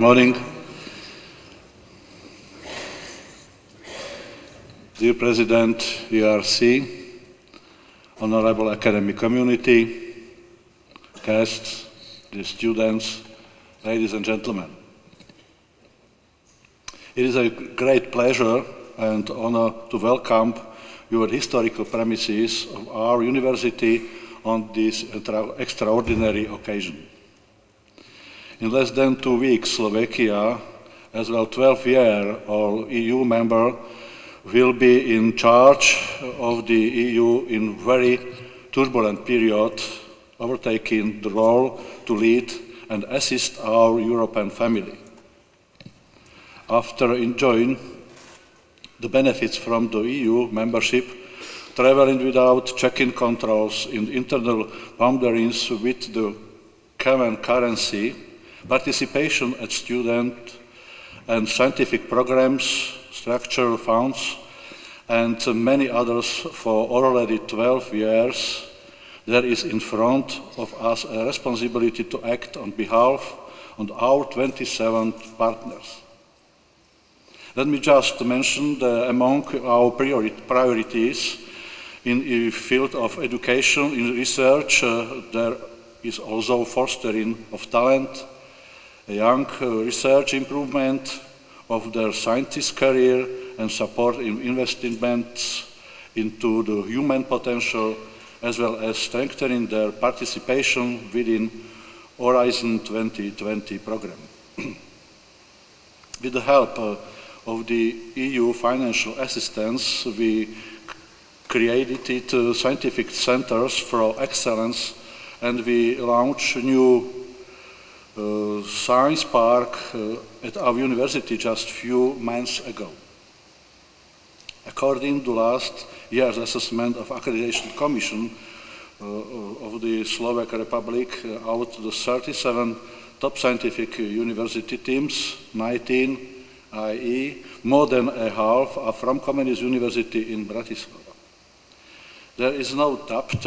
morning. Dear President, ERC, honorable academic community, guests, dear students, ladies and gentlemen. It is a great pleasure and honor to welcome your historical premises of our university on this extraordinary occasion. In less than 2 weeks, Slovakia, as well 12-year-old EU member, will be in charge of the EU in very turbulent period, overtaking the role to lead and assist our European family. After enjoying the benefits from the EU membership, traveling without check-in controls in internal boundaries with the common currency, participation at student and scientific programs, structural funds, and many others for already 12 years, there is in front of us a responsibility to act on behalf of our 27 partners. Let me just mention that among our priorities in the field of education and research, there is also fostering of talent, a young research improvement of their scientist career and support in investments into the human potential, as well as strengthening their participation within Horizont 2020 program. With the help of the EU financial assistance, we created scientific centers for excellence, and we launched new science park at our university just a few months ago. According to last year's assessment of Accreditation Commission of the Slovak Republic, out of the 37 top scientific university teams, 19, i.e., more than a half are from Communist University in Bratislava. There is no doubt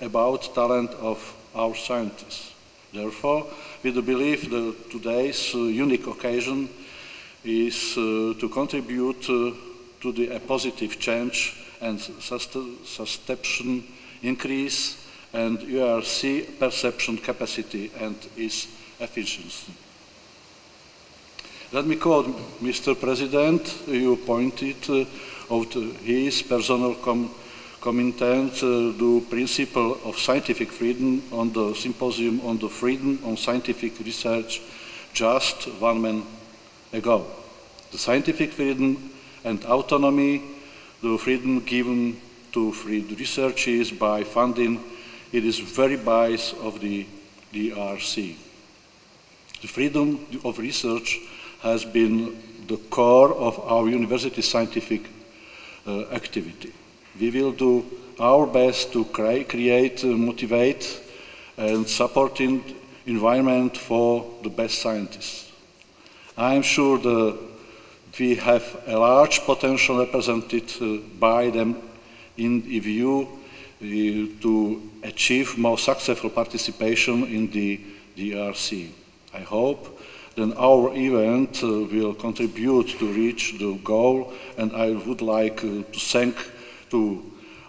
about talent of our scientists. Therefore, we do believe that today's unique occasion is to contribute to the positive change and susception increase and URC perception capacity and its efficiency. Let me quote Mr. President, you pointed out his personal commitment to the principle of scientific freedom on the symposium on the freedom on scientific research just 1 month ago. The scientific freedom and autonomy, the freedom given to free researchers by funding, it is very base of the ERC. The freedom of research has been the core of our university scientific activity. We will do our best to create, motivate, and supporting environment for the best scientists. I am sure that we have a large potential represented by them in view to achieve more successful participation in the ERC. I hope that our event will contribute to reach the goal, and I would like to thank to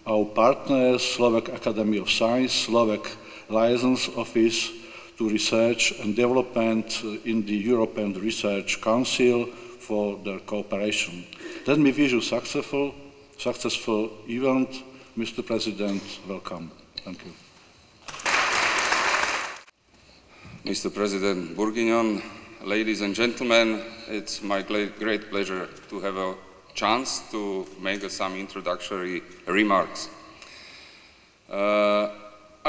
our partners, Slovak Academy of Science, Slovak Liaison Office to Research and Development in the European Research Council for their cooperation. Let me wish you successful event. Mr. President, welcome. Thank you. Mr. President Bourguignon, ladies and gentlemen, it's my great pleasure to have a chance to make some introductory remarks. I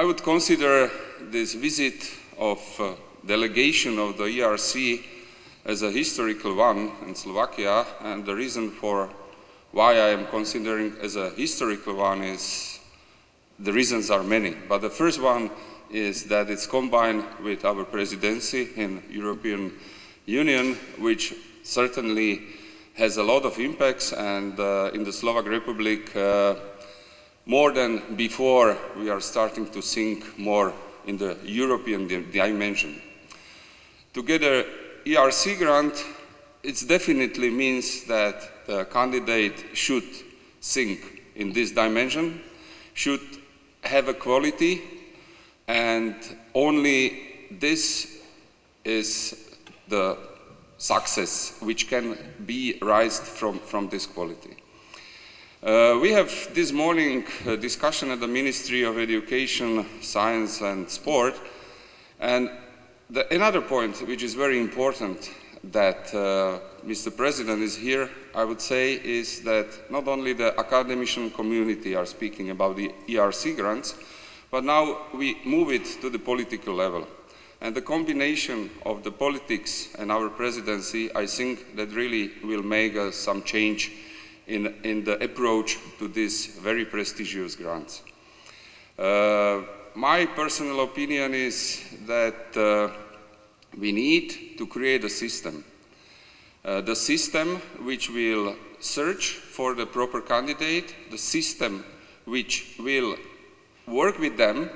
would consider this visit of delegation of the ERC as a historical one in Slovakia, and the reason for why I am considering as a historical one is, the reasons are many, but the first one is that it's combined with our presidency in European Union, which certainly has a lot of impacts, and in the Slovak Republic, more than before, we are starting to think more in the European dimension. Together ERC grant, it definitely means that the candidate should think in this dimension, should have a quality, and only this is the success which can be raised from this quality. We have this morning a discussion at the Ministry of Education, Science and Sport, and another point which is very important that Mr. President is here, I would say, is that not only the academician community are speaking about the ERC grants, but now we move it to the political level. And the combination of the politics and our presidency, I think that really will make some change in the approach to these very prestigious grants. My personal opinion is that we need to create a system. The system which will search for the proper candidate, the system which will work with them,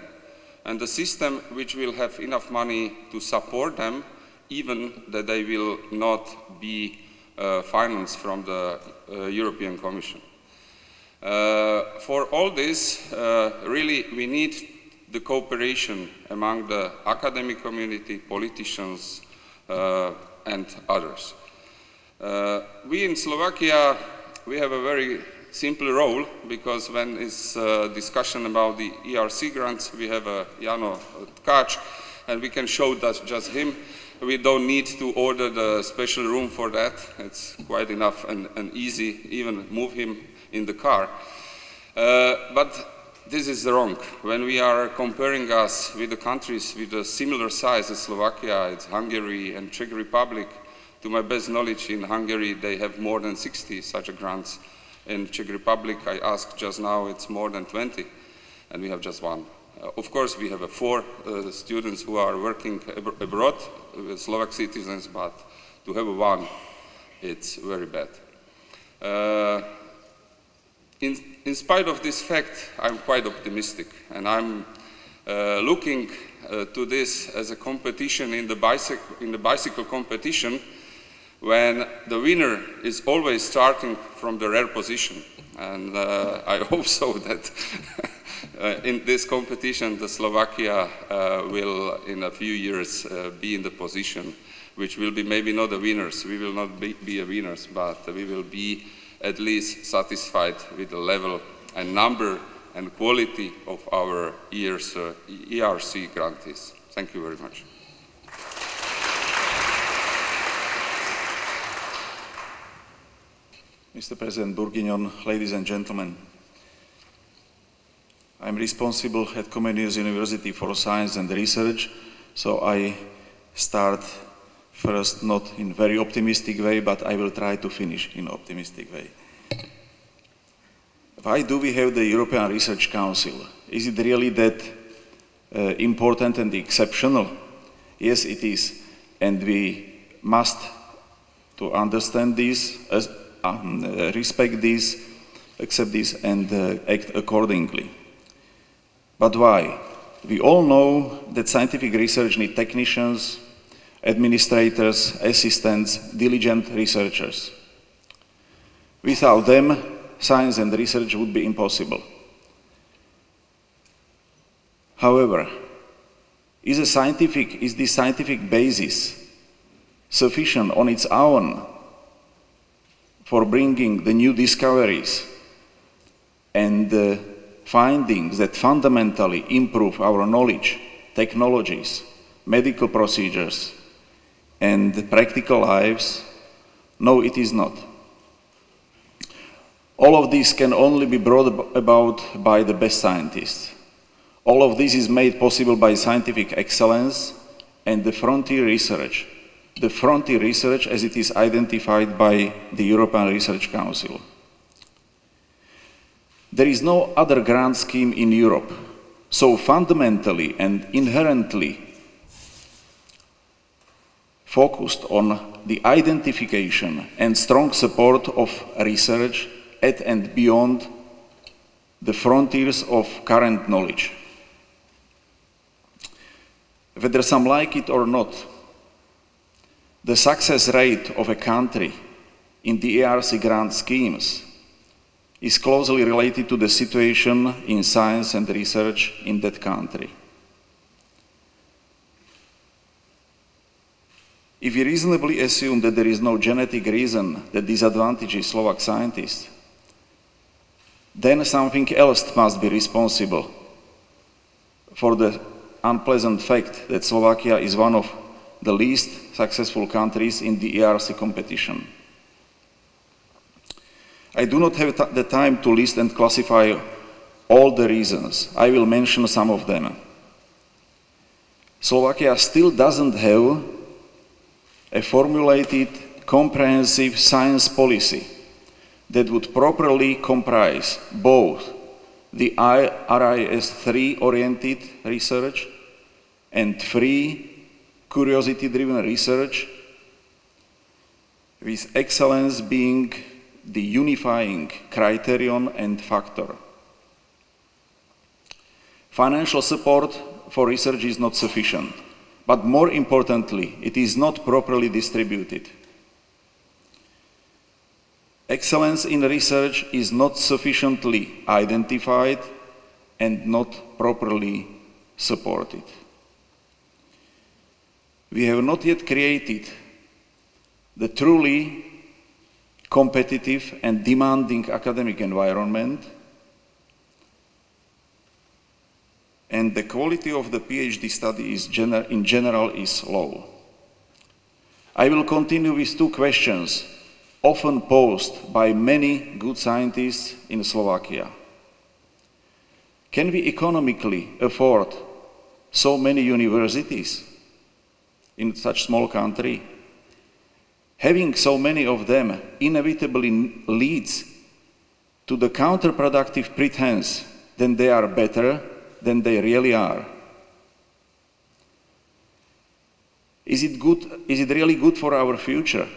and the system which will have enough money to support them, even that they will not be financed from the European Commission. For all this, really we need the cooperation among the academic community, politicians, and others. We in Slovakia, we have a very simple role, because when it's discussion about the ERC grants, we have a Jano Tkač, and we can show that just him. We don't need to order the special room for that. It's quite enough and easy, even move him in the car. But this is wrong. When we are comparing us with the countries with a similar size as Slovakia, it's Hungary and Czech Republic. To my best knowledge, in Hungary they have more than 60 such grants. In Czech Republic, I asked just now, it's more than 20, and we have just one. Of course, we have 4 students who are working abroad, Slovak citizens, but to have one, it's very bad. In spite of this fact, I'm quite optimistic, and I'm looking to this as a competition in the bicycle competition, when the winner is always starting from the rare position. And I hope so that in this competition the Slovakia will in a few years be in the position which will be maybe not the winners. We will not be a winners, but we will be at least satisfied with the level and number and quality of our ERC grantees. Thank you very much. Mr. President Bourguignon, ladies and gentlemen, I'm responsible at Komenského University for Science and Research, so I start first not in very optimistic way, but I will try to finish in optimistic way. Why do we have the European Research Council? Is it really that important and exceptional? Yes, it is, and we must to understand this, respect this, accept this, and act accordingly. But why? We all know that scientific research needs technicians, administrators, assistants, diligent researchers. Without them, science and research would be impossible. However, is this scientific basis sufficient on its own for bringing the new discoveries and findings that fundamentally improve our knowledge, technologies, medical procedures, and practical lives? No, it is not. All of this can only be brought about by the best scientists. All of this is made possible by scientific excellence and the frontier research. The frontier research as it is identified by the European Research Council. There is no other grant scheme in Europe so fundamentally and inherently focused on the identification and strong support of research at and beyond the frontiers of current knowledge. Whether some like it or not, The success rate of a country in the ERC grant schemes is closely related to the situation in science and research in that country. If we reasonably assume that there is no genetic reason that disadvantages Slovak scientists, then something else must be responsible for the unpleasant fact that Slovakia is one of the least successful countries in the ERC competition. I do not have the time to list and classify all the reasons. I will mention some of them. Slovakia still doesn't have a formulated, comprehensive science policy that would properly comprise both the RIS3-oriented research and free, curiosity-driven research, with excellence being the unifying criterion and factor. Financial support for research is not sufficient, but more importantly, it is not properly distributed. Excellence in research is not sufficiently identified and not properly supported. We have not yet created the truly competitive and demanding academic environment, and the quality of the PhD study in general is low. I will continue with two questions often posed by many good scientists in Slovakia. Can we economically afford so many universities in such a small country? Having so many of them inevitably leads to the counterproductive pretense that they are better than they really are. Is it really good for our future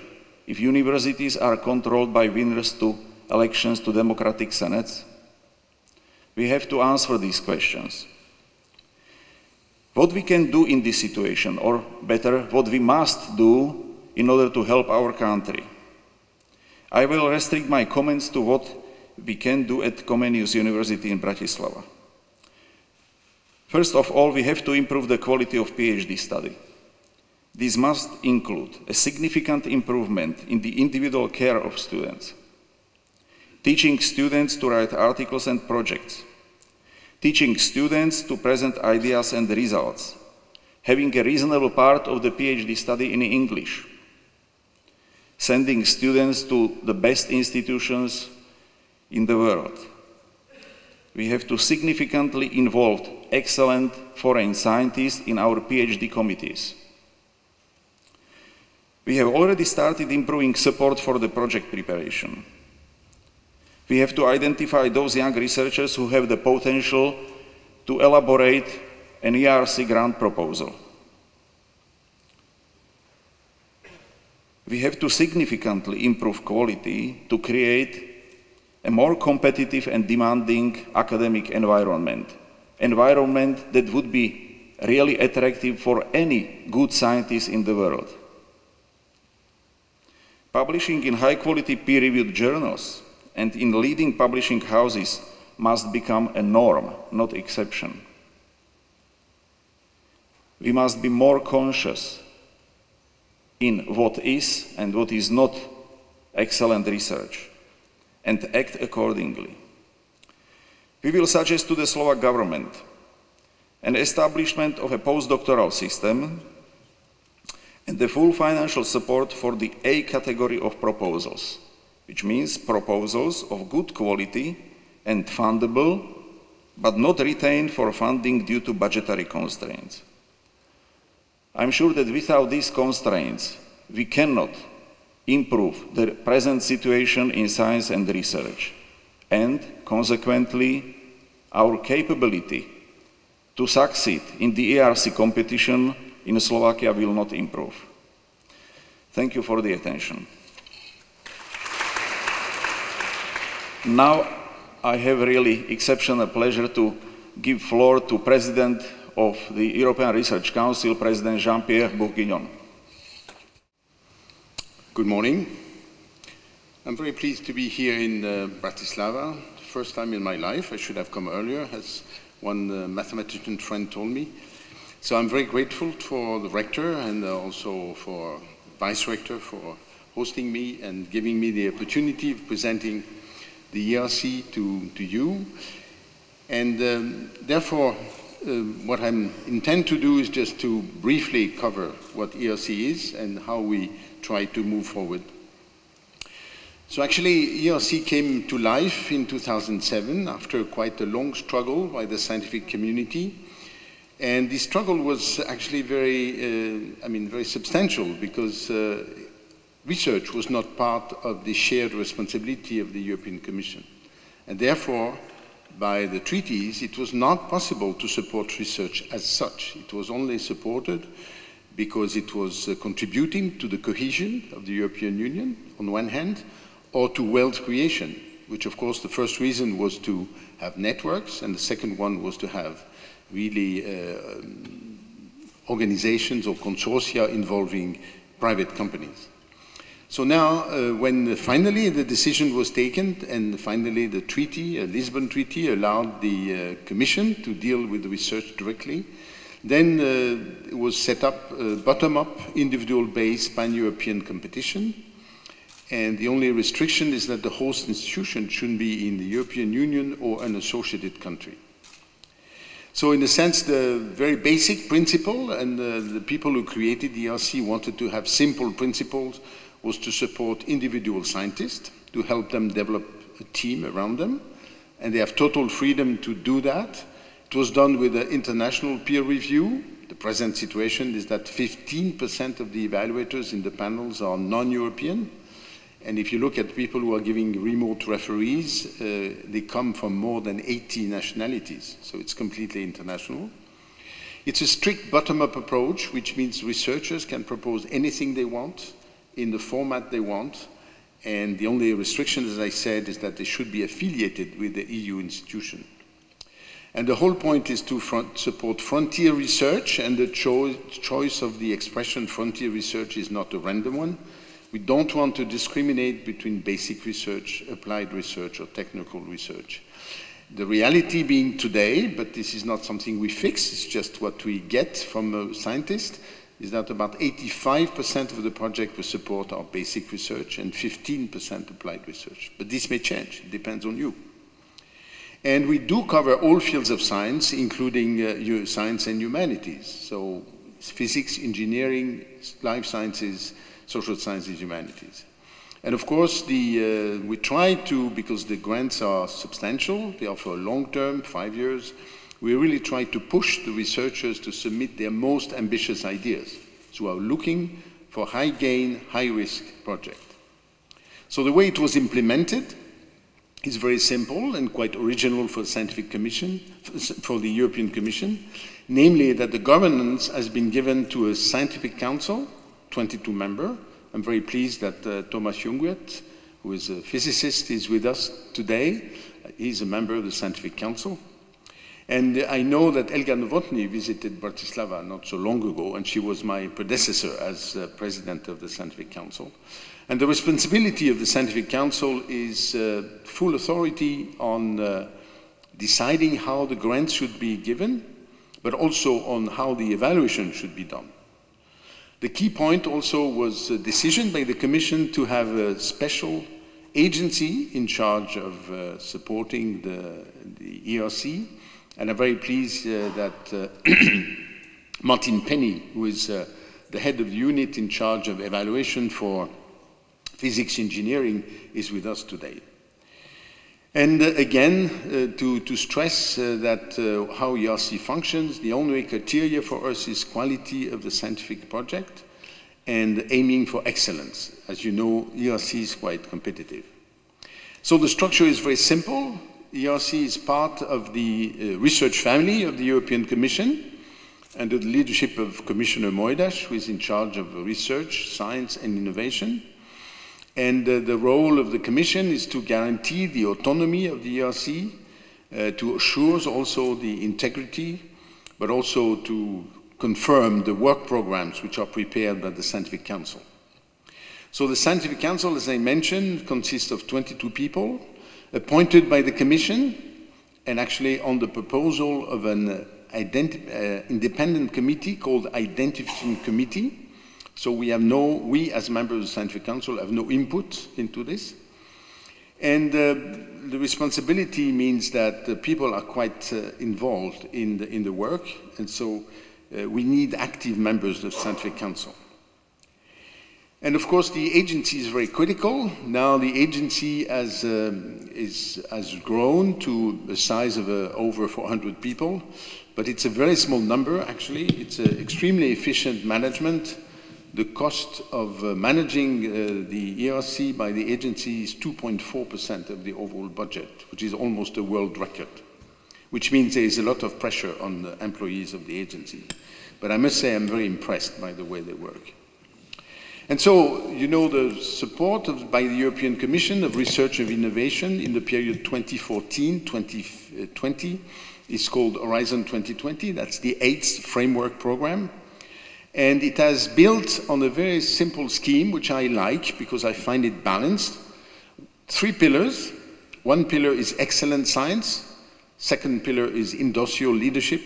if universities are controlled by winners to elections to democratic senates? We have to answer these questions. What we can do in this situation, or better, what we must do in order to help our country. I will restrict my comments to what we can do at Comenius University in Bratislava. First of all, we have to improve the quality of PhD study. This must include a significant improvement in the individual care of students, teaching students to write articles and projects, teaching students to present ideas and results, having a reasonable part of the PhD study in English, sending students to the best institutions in the world. We have to significantly involve excellent foreign scientists in our PhD committees. We have already started improving support for the project preparation. We have to identify those young researchers who have the potential to elaborate an ERC grant proposal. We have to significantly improve quality to create a more competitive and demanding academic environment that would be really attractive for any good scientist in the world. Publishing in high-quality peer-reviewed journals and in leading publishing houses must become a norm, not exception. We must be more conscious in what is and what is not excellent research and act accordingly. We will suggest to the Slovak government an establishment of a postdoctoral system and the full financial support for the A category of proposals, which means proposals of good quality and fundable, but not retained for funding due to budgetary constraints. I'm sure that without these constraints, we cannot improve the present situation in science and research, and consequently, our capability to succeed in the ERC competition in Slovakia will not improve. Thank you for the attention. Now, I have really exceptional pleasure to give floor to President of the European Research Council, President Jean-Pierre Bourguignon. Good morning. I'm very pleased to be here in Bratislava. First time in my life. I should have come earlier, as one mathematician friend told me. So I'm very grateful for the rector and also for vice rector for hosting me and giving me the opportunity of presenting the ERC to you. And therefore, what I intend to do is just to briefly cover what ERC is and how we try to move forward. So actually, ERC came to life in 2007 after quite a long struggle by the scientific community. And the struggle was actually very substantial because research was not part of the shared responsibility of the European Commission. And therefore, by the treaties, it was not possible to support research as such. It was only supported because it was contributing to the cohesion of the European Union, on one hand, or to wealth creation, which of course the first reason was to have networks, and the second one was to have really organizations or consortia involving private companies. So now, when finally the decision was taken, and finally the treaty, Lisbon Treaty, allowed the Commission to deal with the research directly, then it was set up bottom-up, individual-based pan-European competition. And the only restriction is that the host institution shouldn't be in the European Union or an associated country. So in a sense, the very basic principle, and the people who created the ERC wanted to have simple principles, was to support individual scientists, to help them develop a team around them, and they have total freedom to do that. It was done with an international peer review. The present situation is that 15% of the evaluators in the panels are non-European. And if you look at people who are giving remote referees, they come from more than 80 nationalities. So it's completely international. It's a strict bottom-up approach, which means researchers can propose anything they want in the format they want. And the only restriction, as I said, is that they should be affiliated with the EU institution. And the whole point is to support frontier research, and the choice of the expression frontier research is not a random one. We don't want to discriminate between basic research, applied research, or technical research. The reality being today, but this is not something we fix, it's just what we get from a scientist, is that about 85% of the project we support are basic research and 15% applied research. But this may change, it depends on you. And we do cover all fields of science, including science and humanities. So physics, engineering, life sciences, social sciences, humanities. And of course, we try to, because the grants are substantial, they are for long term, 5 years, we really try to push the researchers to submit their most ambitious ideas. So we're looking for high gain, high risk project. So the way it was implemented is very simple and quite original for the Scientific Commission, for the European Commission, namely that the governance has been given to a scientific council, 22-member. I'm very pleased that Thomas Jungwirth, who is a physicist, is with us today. He's a member of the Scientific Council. And I know that Elga Novotny visited Bratislava not so long ago, and she was my predecessor as president of the Scientific Council. And the responsibility of the Scientific Council is full authority on deciding how the grants should be given, but also on how the evaluation should be done. The key point also was a decision by the Commission to have a special agency in charge of supporting the ERC. And I'm very pleased that Martin Penny, who is the head of the unit in charge of evaluation for physics engineering, is with us today. And again, to stress that how ERC functions, the only criteria for us is quality of the scientific project and aiming for excellence. As you know, ERC is quite competitive. So the structure is very simple. ERC is part of the research family of the European Commission under the leadership of Commissioner Moedas, who is in charge of research, science and innovation. And the role of the Commission is to guarantee the autonomy of the ERC, to assure also the integrity, but also to confirm the work programs which are prepared by the Scientific Council. So the Scientific Council, as I mentioned, consists of 22 people appointed by the Commission and actually on the proposal of an independent committee called Identification Committee. So we as members of the Scientific Council have no input into this. And the responsibility means that the people are quite involved in the work, and so we need active members of the Scientific Council. And of course, the agency is very critical. Now the agency has grown to a size of over 400 people, but it's a very small number, actually. It's extremely efficient management. The cost of managing the ERC by the agency is 2.4% of the overall budget, which is almost a world record, which means there is a lot of pressure on the employees of the agency. But I must say I'm very impressed by the way they work. And so, you know, the support by the European Commission of research and innovation in the period 2014-2020 is called Horizon 2020. That's the 8th framework program. And it has built on a very simple scheme, which I like because I find it balanced. 3 pillars. One pillar is excellent science. Second pillar is industrial leadership.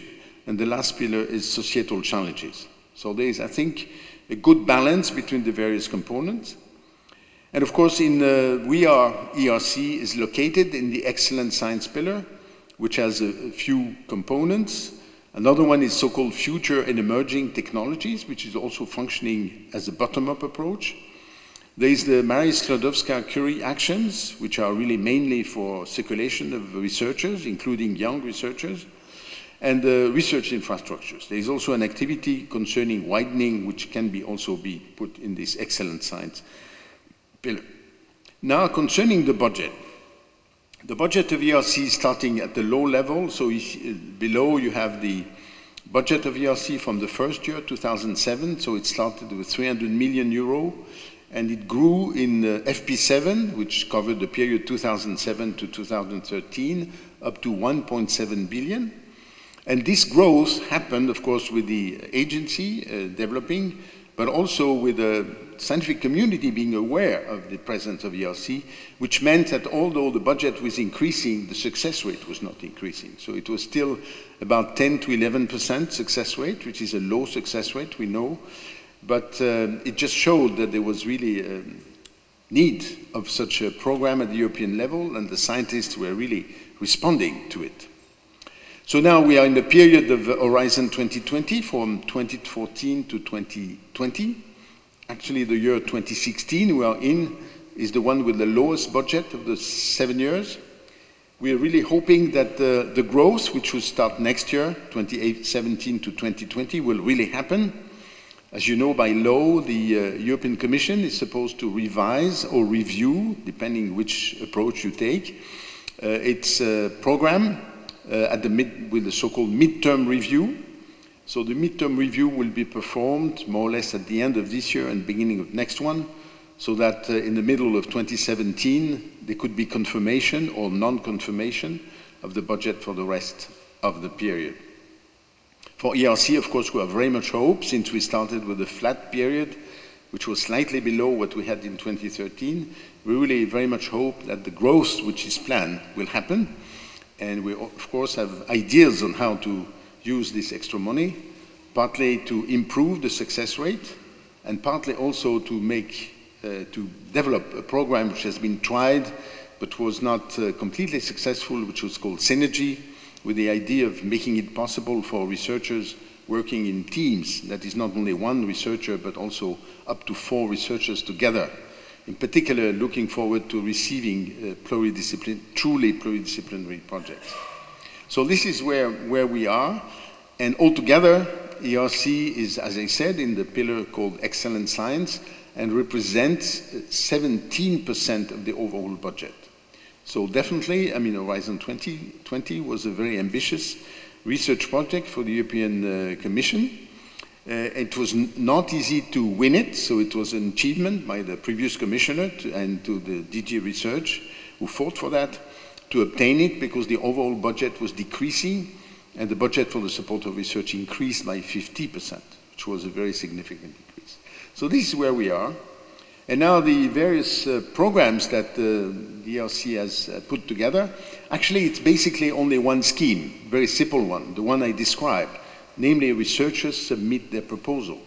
And the last pillar is societal challenges. So there is, I think, a good balance between the various components. And of course, ERC is located in the excellent science pillar, which has a few components. Another one is so-called future and emerging technologies, which is also functioning as a bottom-up approach. There is the Marie Sklodowska-Curie actions, which are really mainly for circulation of researchers, including young researchers, and research infrastructures. There is also an activity concerning widening, which can also be put in this excellent science pillar. Now, concerning the budget. The budget of ERC is starting at the low level, so below you have the budget of ERC from the first year, 2007, so it started with 300 million euro, and it grew in FP7, which covered the period 2007 to 2013, up to 1.7 billion. And this growth happened, of course, with the agency developing, but also with the scientific community being aware of the presence of ERC, which meant that although the budget was increasing, the success rate was not increasing. So it was still about 10 to 11% success rate, which is a low success rate, we know. But it just showed that there was really a need of such a program at the European level, and the scientists were really responding to it. So now we are in the period of Horizon 2020 from 2014 to 2020. Actually, the year 2016 we are in is the one with the lowest budget of the 7 years. We are really hoping that the growth, which will start next year, 2017 to 2020, will really happen. As you know, by law, the European Commission is supposed to revise or review, depending which approach you take, its program with the so-called midterm review. So the midterm review will be performed more or less at the end of this year and beginning of next one, so that in the middle of 2017 there could be confirmation or non-confirmation of the budget for the rest of the period. For ERC, of course, we have very much hope, since we started with a flat period, which was slightly below what we had in 2013. We really very much hope that the growth which is planned will happen. And we, of course, have ideas on how to use this extra money, partly to improve the success rate, and partly also to develop a program which has been tried but was not completely successful, which was called Synergy, with the idea of making it possible for researchers working in teams, that is not only one researcher but also up to 4 researchers together. In particular, looking forward to receiving truly pluridisciplinary projects. So this is where we are, and altogether, ERC is, as I said, in the pillar called Excellent Science, and represents 17% of the overall budget. So definitely, I mean, Horizon 2020 was a very ambitious research project for the European Commission. It was not easy to win it, so it was an achievement by the previous commissioner and to the DG Research, who fought for that, to obtain it, because the overall budget was decreasing, and the budget for the support of research increased by 50%, which was a very significant increase. So this is where we are. And now the various programs that the ERC has put together, actually it's basically only one scheme, very simple one, the one I described, namely researchers submit their proposal.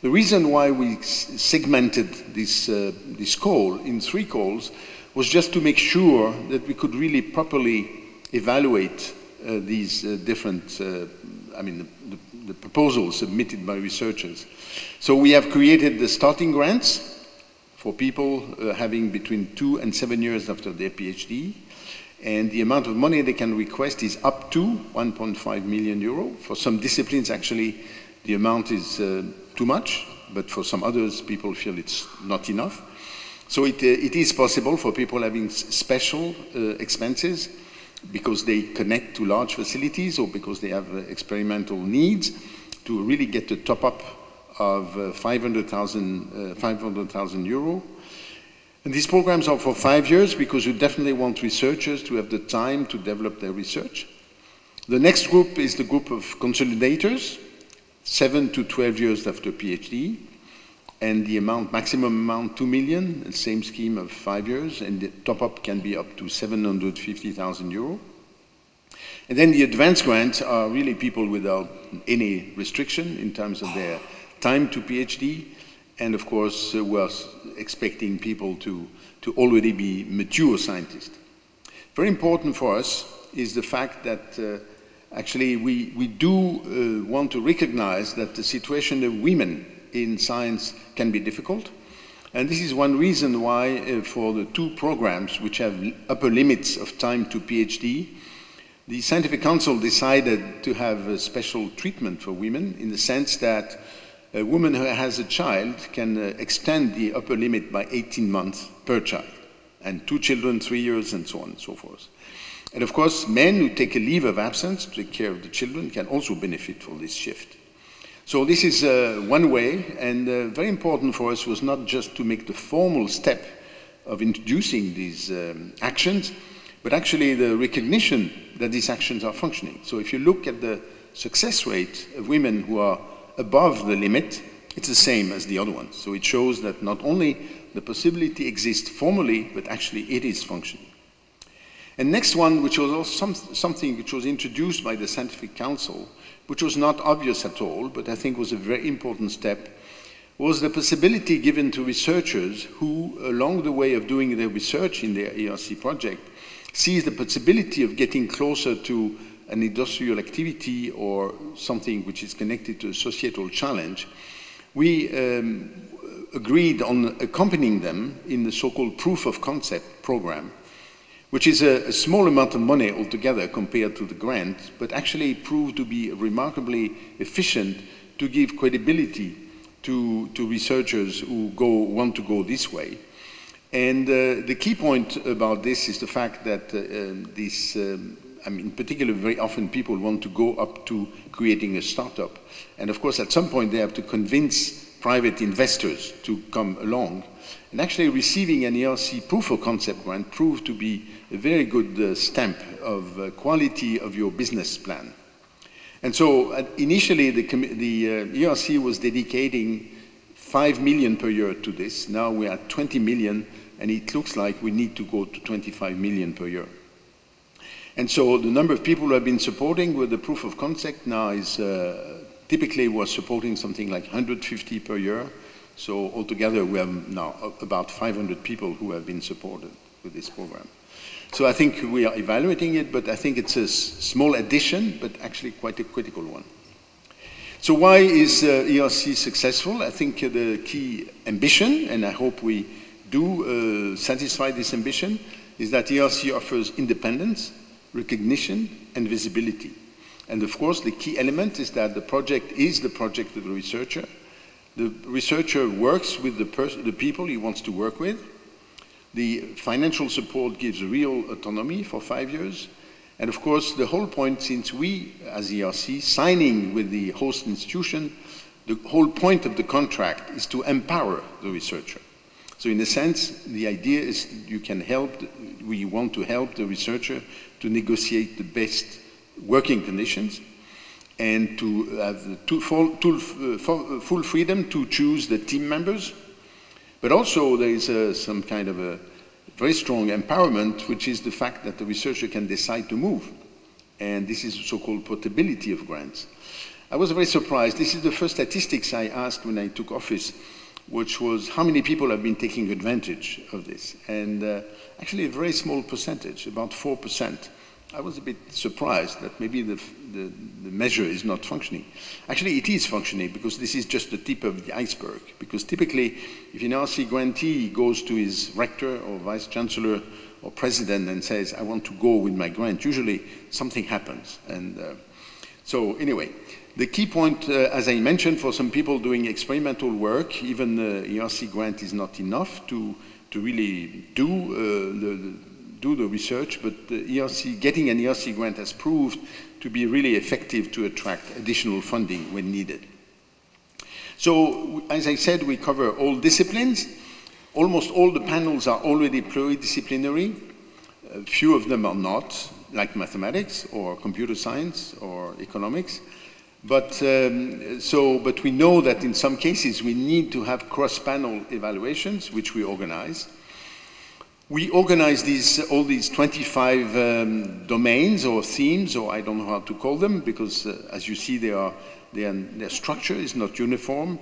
The reason why we segmented this call in 3 calls was just to make sure that we could really properly evaluate these different, the proposals submitted by researchers. So we have created the starting grants for people having between 2 and 7 years after their PhD. And the amount of money they can request is up to 1.5 million euro. For some disciplines, actually, the amount is too much, but for some others, people feel it's not enough. So it is possible for people having special expenses because they connect to large facilities or because they have experimental needs to really get the top-up of 500,000 euro. And these programs are for 5 years because we definitely want researchers to have the time to develop their research. The next group is the group of consolidators, 7 to 12 years after PhD, and the amount, maximum amount, 2 million, the same scheme of 5 years, and the top-up can be up to 750,000 euro. And then the advanced grants are really people without any restriction in terms of their time to PhD, and of course we're expecting people to already be mature scientists. Very important for us is the fact that actually we do want to recognize that the situation of women in science can be difficult, and this is one reason why for the 2 programs which have upper limits of time to PhD, the Scientific Council decided to have a special treatment for women in the sense that a woman who has a child can extend the upper limit by 18 months per child, and 2 children, 3 years, and so on and so forth. And of course, men who take a leave of absence to take care of the children can also benefit from this shift. So this is one way, and very important for us was not just to make the formal step of introducing these actions, but actually the recognition that these actions are functioning. So if you look at the success rate of women who are above the limit, it's the same as the other ones. So it shows that not only the possibility exists formally, but actually it is functioning. And next one, which was also something which was introduced by the Scientific Council, which was not obvious at all, but I think was a very important step, was the possibility given to researchers who, along the way of doing their research in their ERC project, sees the possibility of getting closer to an industrial activity or something which is connected to a societal challenge. We agreed on accompanying them in the so-called proof of concept program, which is a small amount of money altogether compared to the grant, but actually proved to be remarkably efficient to give credibility to researchers who want to go this way. And the key point about this is the fact that in particular, very often people want to go up to creating a startup. And of course, at some point, they have to convince private investors to come along. And actually receiving an ERC proof of concept grant proved to be a very good stamp of quality of your business plan. And so initially, the ERC was dedicating 5 million per year to this. Now we are at 20 million, and it looks like we need to go to 25 million per year. And so the number of people who have been supporting with the proof of concept now is typically we're supporting something like 150 per year. So altogether we have now about 500 people who have been supported with this program. So I think we are evaluating it, but I think it's a small addition, but actually quite a critical one. So why is ERC successful? I think the key ambition, and I hope we do satisfy this ambition, is that ERC offers independence, recognition, and visibility. And of course, the key element is that the project is the project of the researcher. The researcher works with the people he wants to work with. The financial support gives real autonomy for 5 years. And of course, the whole point, since we, as ERC, signing with the host institution, the whole point of the contract is to empower the researcher. So in a sense, the idea is we want to help the researcher to negotiate the best working conditions and to have full freedom to choose the team members, But also there is some kind of a very strong empowerment, which is the fact that the researcher can decide to move. And this is so-called portability of grants. I was very surprised. This is the first statistics I asked when I took office, which was how many people have been taking advantage of this. And actually a very small percentage, about 4%. I was a bit surprised that maybe the measure is not functioning. Actually, it is functioning because this is just the tip of the iceberg. Because typically, if an ERC grantee goes to his rector or vice chancellor or president and says, I want to go with my grant, usually something happens. And so anyway, the key point, as I mentioned, for some people doing experimental work, even the ERC grant is not enough to really do the research, but the getting an ERC grant has proved to be really effective to attract additional funding when needed. So, as I said, we cover all disciplines. Almost all the panels are already pluridisciplinary. A few of them are not, like mathematics or computer science or economics. But we know that in some cases we need to have cross-panel evaluations, which we organize. We organize all these 25 domains or themes, or I don't know how to call them, because as you see, their structure is not uniform.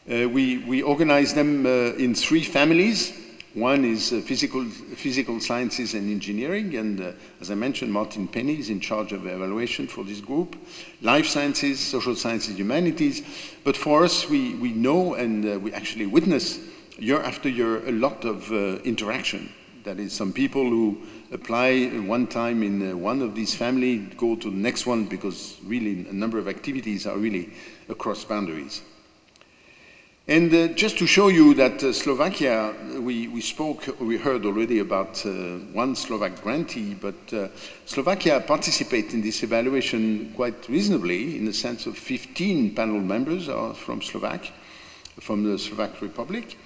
We organize them in 3 families. One is physical sciences and engineering, and as I mentioned, Martin Penny is in charge of evaluation for this group. Life sciences, social sciences, humanities. But for us, we know and we actually witness year after year a lot of interaction. That is, some people who apply one time in one of these families go to the next one because really a number of activities are really across boundaries. And just to show you that Slovakia, we heard already about one Slovak grantee, but Slovakia participates in this evaluation quite reasonably in the sense of 15 panel members are from the Slovak Republic.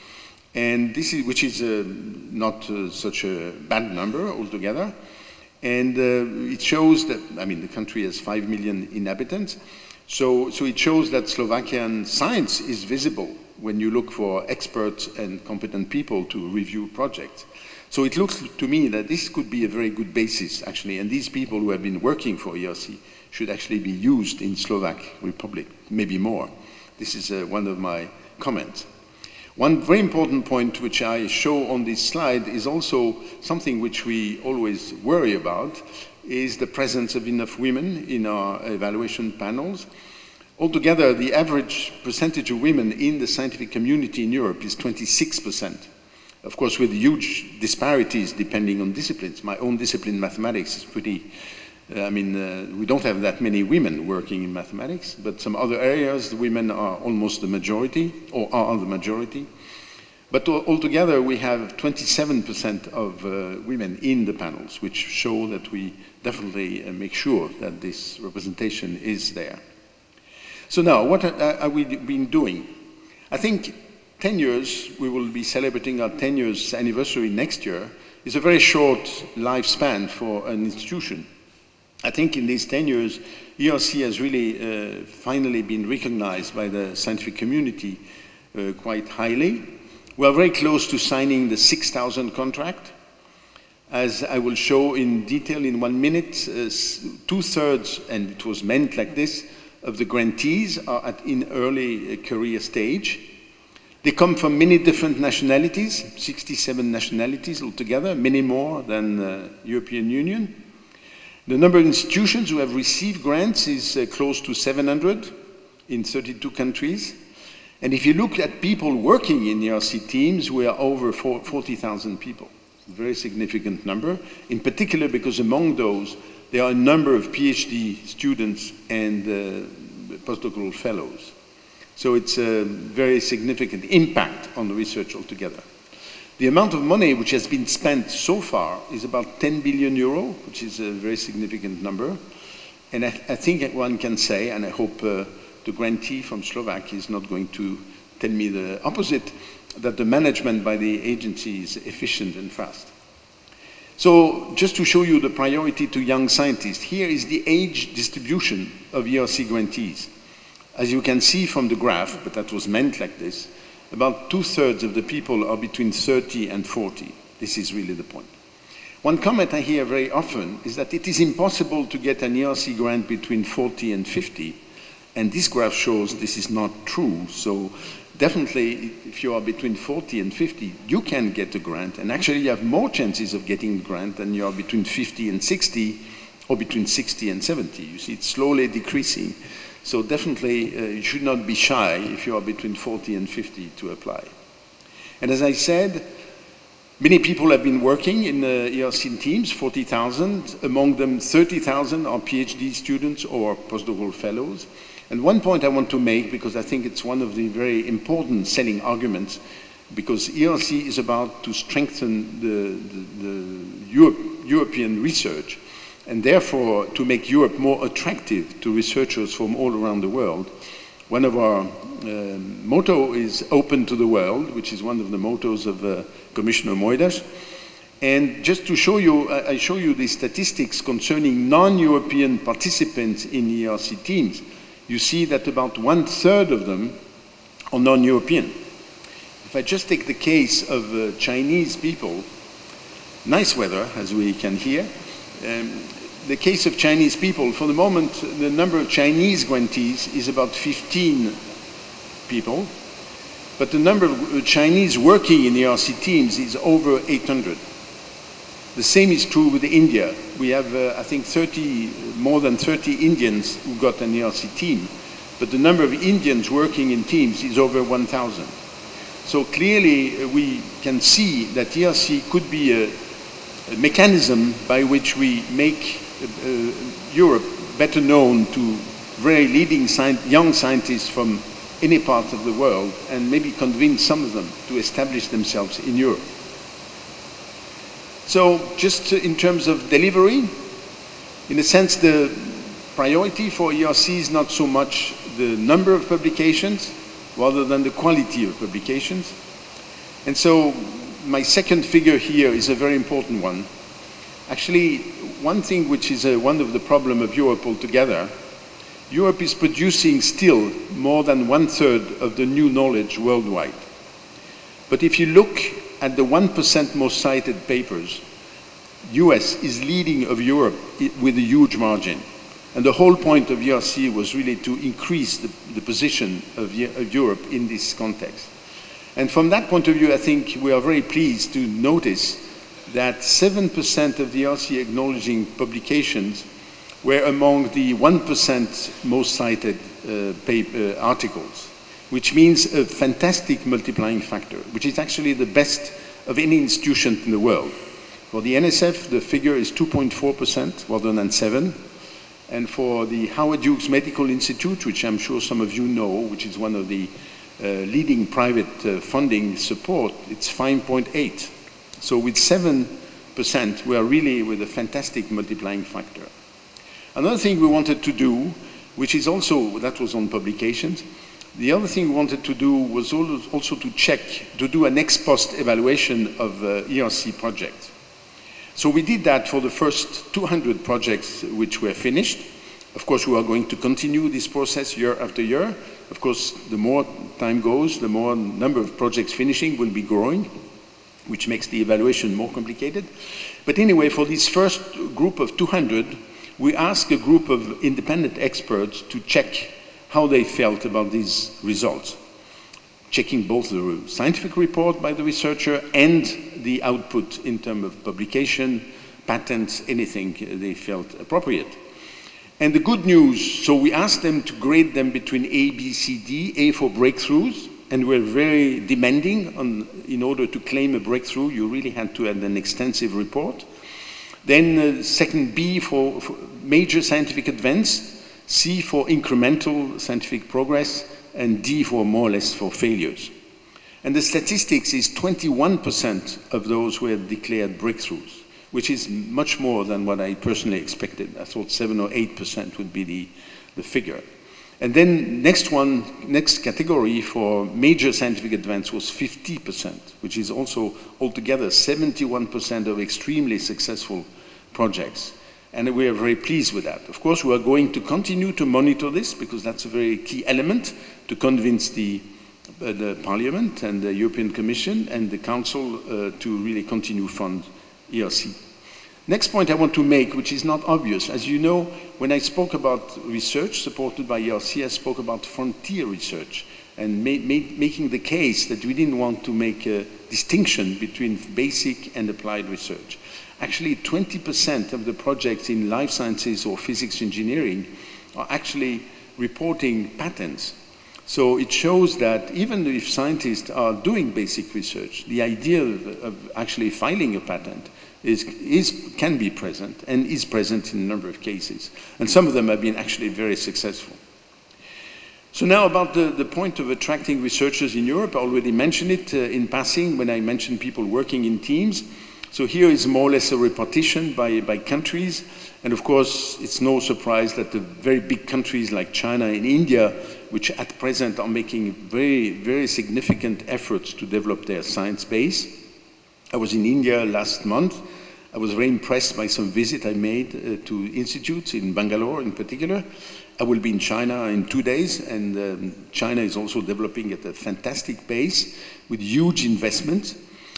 And this is, which is not such a bad number altogether. And it shows that, I mean, the country has 5 million inhabitants. So it shows that Slovakian science is visible when you look for experts and competent people to review projects. So it looks to me that this could be a very good basis, actually. And these people who have been working for ERC should actually be used in Slovak Republic, maybe more. This is one of my comments. One very important point which I show on this slide is also something which we always worry about, is the presence of enough women in our evaluation panels. Altogether, the average percentage of women in the scientific community in Europe is 26%. Of course, with huge disparities depending on disciplines. My own discipline, mathematics, is pretty, we don't have that many women working in mathematics, but some other areas, the women are almost the majority, or are the majority. But altogether, we have 27% of women in the panels, which show that we definitely make sure that this representation is there. So now, what have we been doing? I think 10 years, we will be celebrating our 10 years anniversary next year, is a very short lifespan for an institution. I think in these 10 years, ERC has really finally been recognized by the scientific community quite highly. We are very close to signing the 6,000 contract. As I will show in detail in 1 minute, 2/3, and it was meant like this, of the grantees are in early career stage. They come from many different nationalities, 67 nationalities altogether, many more than the European Union. The number of institutions who have received grants is close to 700 in 32 countries. And if you look at people working in ERC teams, we are over 40,000 people. A very significant number, in particular because among those, there are a number of PhD students and postdoctoral fellows. So it's a very significant impact on the research altogether. The amount of money which has been spent so far is about 10 billion euro, which is a very significant number. And I think one can say, and I hope the grantee from Slovak is not going to tell me the opposite, that the management by the agency is efficient and fast. So just to show you the priority to young scientists, here is the age distribution of ERC grantees. As you can see from the graph, but that was meant like this, about 2/3 of the people are between 30 and 40. This is really the point. One comment I hear very often is that it is impossible to get an ERC grant between 40 and 50, and this graph shows this is not true. So definitely, if you are between 40 and 50, you can get a grant, and actually you have more chances of getting a grant than you are between 50 and 60, or between 60 and 70. You see, it's slowly decreasing. So definitely, you should not be shy if you are between 40 and 50 to apply. And as I said, many people have been working in ERC teams, 40,000. Among them, 30,000 are PhD students or postdoctoral fellows. And one point I want to make, because I think it's one of the very important selling arguments, because ERC is about to strengthen the European research, and therefore to make Europe more attractive to researchers from all around the world. One of our motto is open to the world, which is one of the mottos of Commissioner Moedas. And just to show you, I show you the statistics concerning non-European participants in ERC teams. You see that about 1/3 of them are non-European. If I just take the case of Chinese people, nice weather, as we can hear. The case of Chinese people, for the moment, the number of Chinese grantees is about 15 people, but the number of Chinese working in ERC teams is over 800. The same is true with India. We have, I think, more than 30 Indians who got an ERC team, but the number of Indians working in teams is over 1,000. So clearly, we can see that ERC could be a mechanism by which we make Europe better known to very leading young scientists from any part of the world, and maybe convince some of them to establish themselves in Europe. So just in terms of delivery, in a sense the priority for ERC is not so much the number of publications rather than the quality of publications. And so my second figure here is a very important one. Actually, one thing which is one of the problems of Europe altogether, Europe is producing still more than 1/3 of the new knowledge worldwide. But if you look at the 1% most cited papers, US is leading of Europe with a huge margin. And the whole point of ERC was really to increase the position of Europe in this context. And from that point of view, I think we are very pleased to notice that 7% of the ERC acknowledging publications were among the 1% most cited articles, which means a fantastic multiplying factor, which is actually the best of any institution in the world. For the NSF, the figure is 2.4% rather than 7%. And for the Howard Hughes Medical Institute, which I'm sure some of you know, which is one of the leading private funding support, it's 5.8%. So with 7%, we are really with a fantastic multiplying factor. Another thing we wanted to do, which is also, that was on publications, the other thing we wanted to do was also to check, to do an ex post evaluation of ERC projects. So we did that for the first 200 projects which were finished. Of course, we are going to continue this process year after year. Of course, the more time goes, the more number of projects finishing will be growing, which makes the evaluation more complicated. But anyway, for this first group of 200, we asked a group of independent experts to check how they felt about these results, checking both the scientific report by the researcher and the output in terms of publication, patents, anything they felt appropriate. And the good news, so we asked them to grade them between A, B, C, D, A for breakthroughs, and we're very demanding in order to claim a breakthrough, you really had to have an extensive report. Then second B for major scientific advance, C for incremental scientific progress, and D for more or less for failures. And the statistics is 21% of those were declared breakthroughs, which is much more than what I personally expected. I thought 7 or 8% would be the figure. And then next category for major scientific advance was 50%, which is also altogether 71% of extremely successful projects. And we are very pleased with that. Of course, we are going to continue to monitor this because that's a very key element to convince the the Parliament and the European Commission and the Council to really continue fund ERC. Next point I want to make, which is not obvious. As you know, when I spoke about research supported by ERC, I spoke about frontier research and making the case that we didn't want to make a distinction between basic and applied research. Actually, 20% of the projects in life sciences or physics engineering are actually reporting patents. So it shows that even if scientists are doing basic research, the idea of actually filing a patent can be present and is present in a number of cases. And some of them have been actually very successful. So now about the point of attracting researchers in Europe, I already mentioned it in passing when I mentioned people working in teams. So here is more or less a repartition by countries. And of course, it's no surprise that the very big countries like China and India, which at present are making very, very significant efforts to develop their science base. I was in India last month. I was very impressed by some visit I made to institutes in Bangalore in particular. I will be in China in 2 days, and China is also developing at a fantastic pace with huge investment.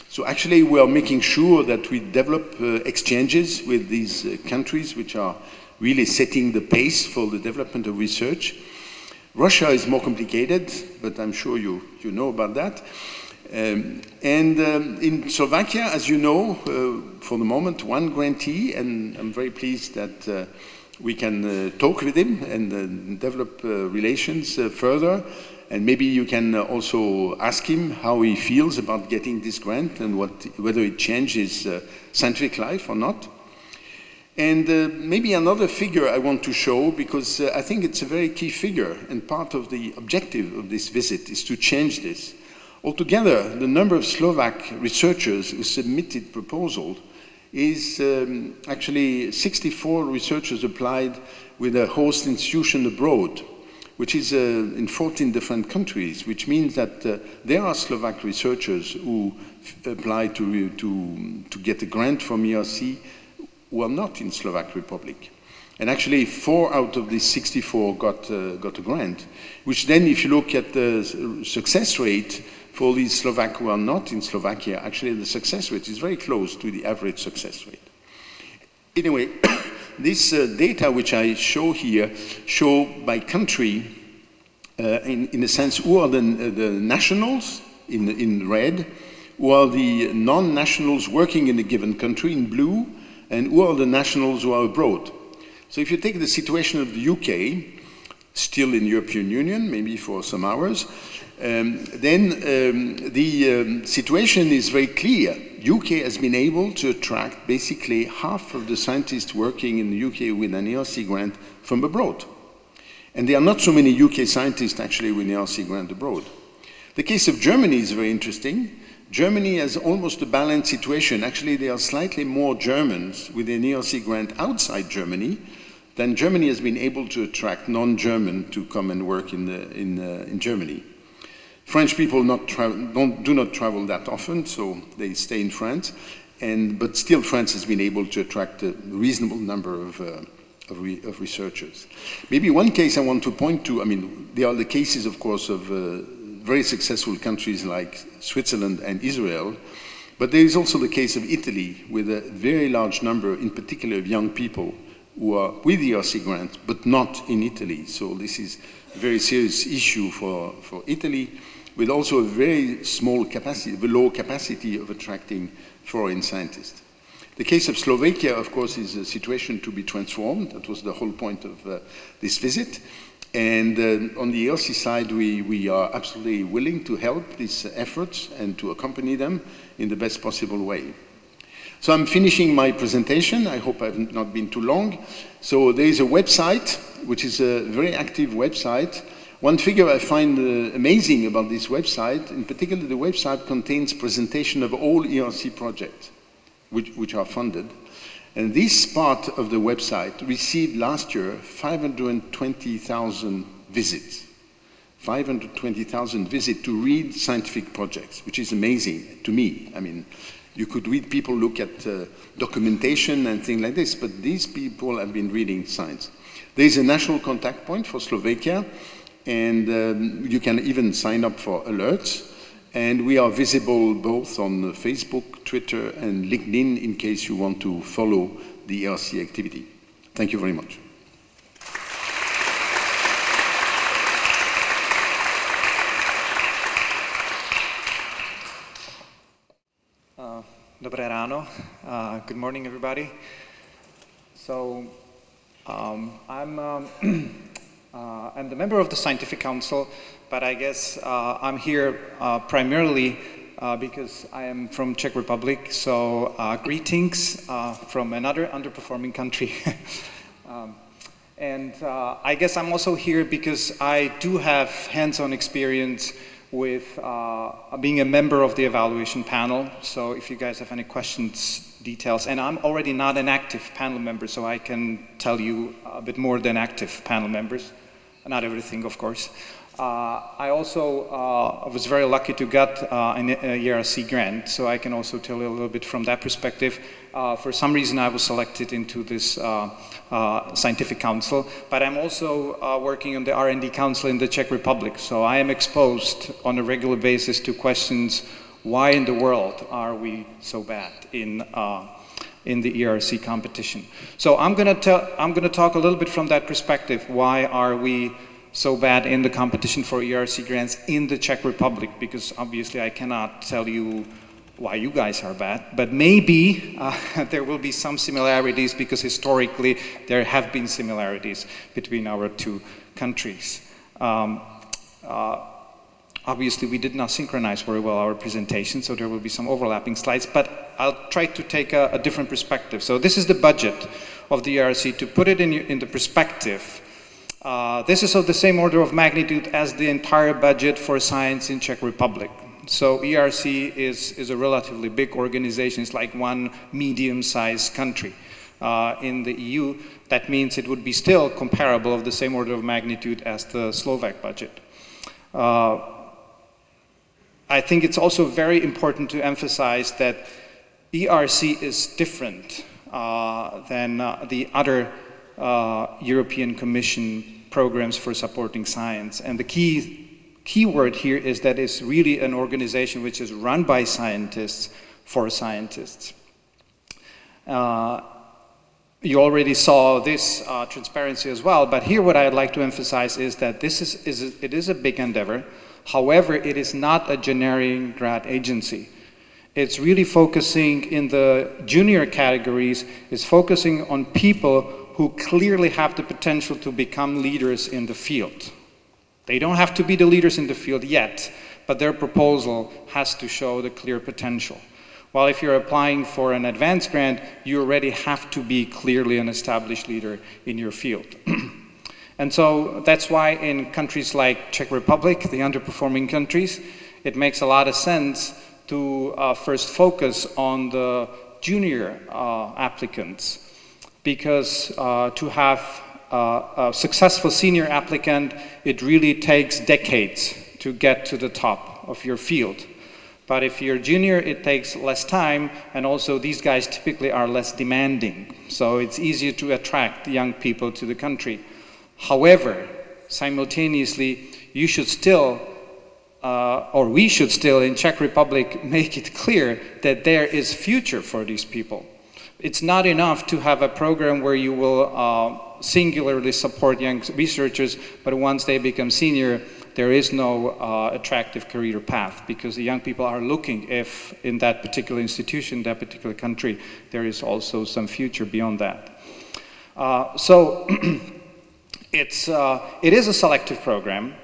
So actually we are making sure that we develop exchanges with these countries which are really setting the pace for the development of research. Russia is more complicated, but I'm sure you know about that. In Slovakia, as you know, for the moment, one grantee, and I'm very pleased that we can talk with him and develop relations further. And maybe you can also ask him how he feels about getting this grant and whether it changes scientific life or not. And maybe another figure I want to show, because I think it's a very key figure, and part of the objective of this visit is to change this. Altogether, the number of Slovak researchers who submitted proposals is actually 64 researchers applied with a host institution abroad, which is in 14 different countries, which means that there are Slovak researchers who apply to get a grant from ERC who are not in Slovak Republic. And actually 4 out of these 64 got a grant, which then if you look at the success rate for these Slovak who are not in Slovakia, actually the success rate is very close to the average success rate. Anyway, this data which I show here show by country, in a sense, who are the nationals in red, who are the non-nationals working in a given country in blue, and who are the nationals who are abroad. So if you take the situation of the UK, still in the European Union, maybe for some hours, then the situation is very clear. UK has been able to attract basically half of the scientists working in the UK with an ERC grant from abroad. And there are not so many UK scientists actually with an ERC grant abroad. The case of Germany is very interesting. Germany has almost a balanced situation. Actually, there are slightly more Germans with an ERC grant outside Germany than Germany has been able to attract non-German to come and work in Germany. French people do not travel that often, so they stay in France. But still, France has been able to attract a reasonable number of researchers. Maybe one case I want to point to, I mean, there are the cases, of course, of very successful countries like Switzerland and Israel, but there is also the case of Italy with a very large number, in particular, of young people who are with the ERC grant, but not in Italy. So this is a very serious issue for Italy, with also a very small capacity, a low capacity of attracting foreign scientists. The case of Slovakia, of course, is a situation to be transformed. That was the whole point of this visit. And on the ERC side, we are absolutely willing to help these efforts and to accompany them in the best possible way. So I'm finishing my presentation. I hope I've not been too long. So there is a website, which is a very active website. One figure I find amazing about this website, in particular the website contains presentation of all ERC projects which are funded. And this part of the website received last year 520,000 visits. 520,000 visits to read scientific projects, which is amazing to me. I mean, you could read people look at documentation and things like this, but these people have been reading science. There is a national contact point for Slovakia, and you can even sign up for alerts. And we are visible both on Facebook, Twitter, and LinkedIn in case you want to follow the ERC activity. Thank you very much. Dobré ráno. Good morning, everybody. So, I'm the member of the Scientific Council, but I guess I'm here primarily because I am from Czech Republic. So, greetings from another underperforming country. And I guess I'm also here because I do have hands-on experience with being a member of the evaluation panel. So if you guys have any questions, details, and I'm already not an active panel member, so I can tell you a bit more than active panel members. Not everything, of course. I also was very lucky to get an ERC grant, so I can also tell you a little bit from that perspective. For some reason I was selected into this scientific council, but I'm also working on the R&D council in the Czech Republic, so I am exposed on a regular basis to questions, why in the world are we so bad in the ERC competition? So I'm gonna talk a little bit from that perspective. Why are we so bad in the competition for ERC grants in the Czech Republic? Because obviously I cannot tell you why you guys are bad, but maybe there will be some similarities because historically there have been similarities between our two countries. Obviously we did not synchronize very well our presentation, so there will be some overlapping slides, but I'll try to take a different perspective. So this is the budget of the ERC. To put it in the perspective, this is of the same order of magnitude as the entire budget for science in Czech Republic. So ERC is a relatively big organization. It's like one medium-sized country in the EU. That means it would be still comparable of the same order of magnitude as the Slovak budget. I think it's also very important to emphasize that ERC is different than the other European Commission programs for supporting science. And the key word here is that it's really an organization which is run by scientists for scientists. You already saw this transparency as well, but here what I'd like to emphasize is that it is a big endeavor. However, it is not a generic grant agency. It's really focusing in the junior categories, it's focusing on people who clearly have the potential to become leaders in the field. They don't have to be the leaders in the field yet, but their proposal has to show the clear potential. While if you're applying for an advanced grant, you already have to be clearly an established leader in your field. And so that's why in countries like Czech Republic, the underperforming countries, it makes a lot of sense to first focus on the junior applicants, because to have a successful senior applicant, it really takes decades to get to the top of your field. But if you're junior, it takes less time, and also these guys typically are less demanding. So it's easier to attract young people to the country. However, simultaneously, you should still, or we should still in Czech Republic make it clear that there is future for these people. It's not enough to have a program where you will singularly support young researchers, but once they become senior, there is no attractive career path, because the young people are looking if in that particular institution, that particular country, there is also some future beyond that. So it is a selective program.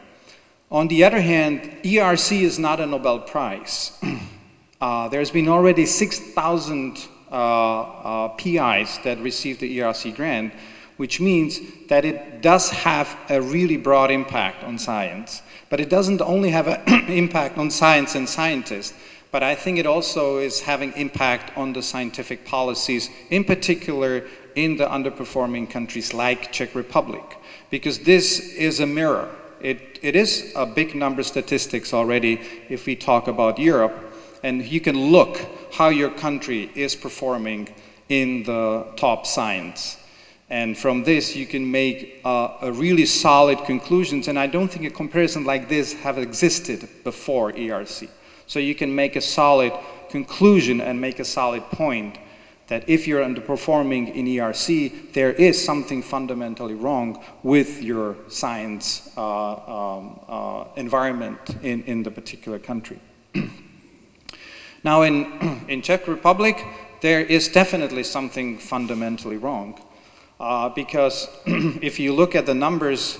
On the other hand, ERC is not a Nobel Prize. There's been already 6,000 PIs that received the ERC grant, which means that it does have a really broad impact on science. But it doesn't only have an impact on science and scientists, but I think it also is having impact on the scientific policies, in particular in the underperforming countries like Czech Republic, because this is a mirror. It is a big number statistics already if we talk about Europe, and you can look how your country is performing in the top science. And from this, you can make a really solid conclusions. And I don't think a comparison like this have existed before ERC. So you can make a solid conclusion and make a solid point that if you're underperforming in ERC, there is something fundamentally wrong with your science environment in the particular country. Now in Czech Republic, there is definitely something fundamentally wrong. Because if you look at the numbers,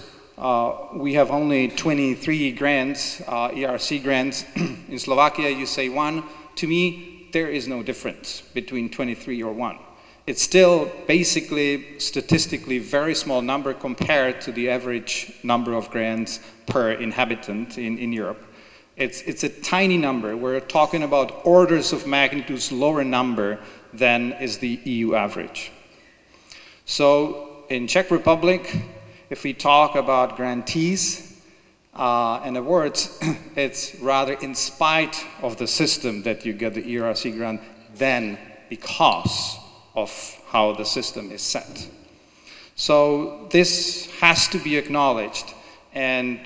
we have only 23 grants, ERC grants. In Slovakia, you say 1. To me, there is no difference between 23 or 1. It's still basically statistically very small number compared to the average number of grants per inhabitant in Europe. It's a tiny number. We're talking about orders of magnitudes lower number than is the EU average. So in Czech Republic, if we talk about grantees and awards, it's rather in spite of the system that you get the ERC grant than because of how the system is set. So this has to be acknowledged, and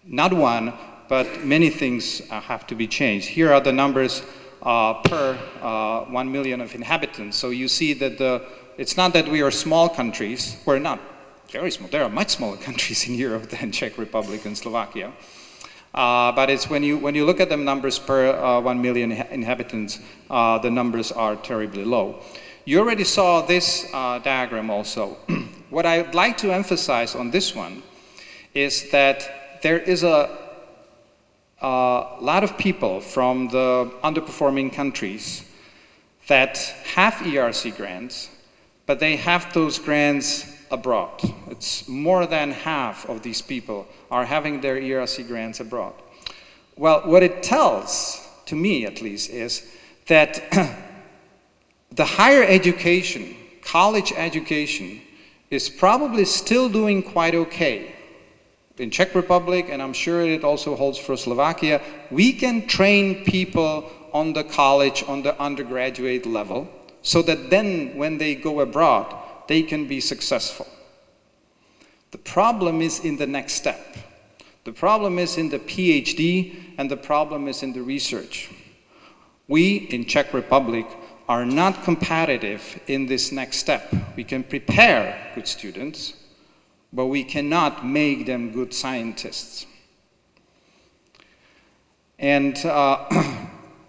not one, but many things have to be changed. Here are the numbers per 1 million of inhabitants. So you see that it's not that we are small countries. We're not very small. There are much smaller countries in Europe than Czech Republic and Slovakia. But it's when you look at the numbers per 1 million inhabitants, the numbers are terribly low. You already saw this diagram also. What I'd like to emphasize on this one is that there is a lot of people from the underperforming countries that have ERC grants, but they have those grants abroad. It's more than half of these people are having their ERC grants abroad. Well, what it tells, to me at least, is that the higher education, college education, is probably still doing quite okay. In Czech Republic, and I'm sure it also holds for Slovakia, we can train people on the college, on the undergraduate level, so that then when they go abroad, they can be successful. The problem is in the next step. The problem is in the PhD, and the problem is in the research. We, in Czech Republic, are not competitive in this next step. We can prepare good students, but we cannot make them good scientists. And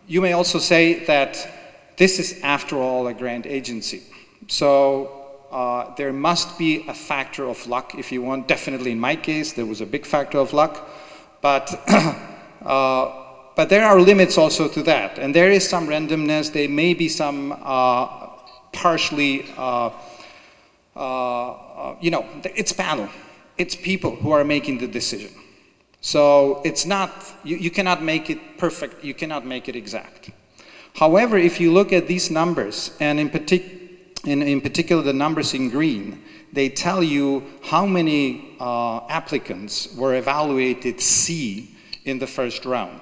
you may also say that this is, after all, a grant agency. So there must be a factor of luck, if you want. Definitely in my case, there was a big factor of luck. But there are limits also to that. And there is some randomness. There may be some partially, it's panel. It's people who are making the decision. So it's not, you cannot make it perfect. You cannot make it exact. However, if you look at these numbers, and in particular the numbers in green, they tell you how many applicants were evaluated C in the first round.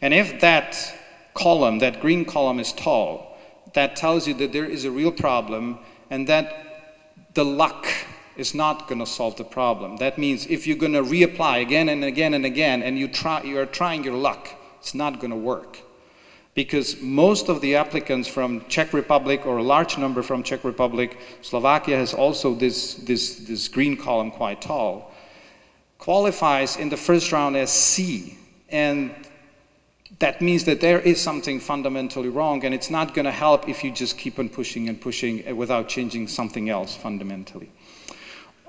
And if that column, that green column is tall, that tells you that there is a real problem and that the luck is not going to solve the problem. That means if you're going to reapply again and again and again and you are trying your luck, it's not going to work. Because most of the applicants from Czech Republic, or a large number from Czech Republic, Slovakia has also this green column quite tall, qualifies in the first round as C. And that means that there is something fundamentally wrong, and it's not going to help if you just keep on pushing and pushing without changing something else fundamentally.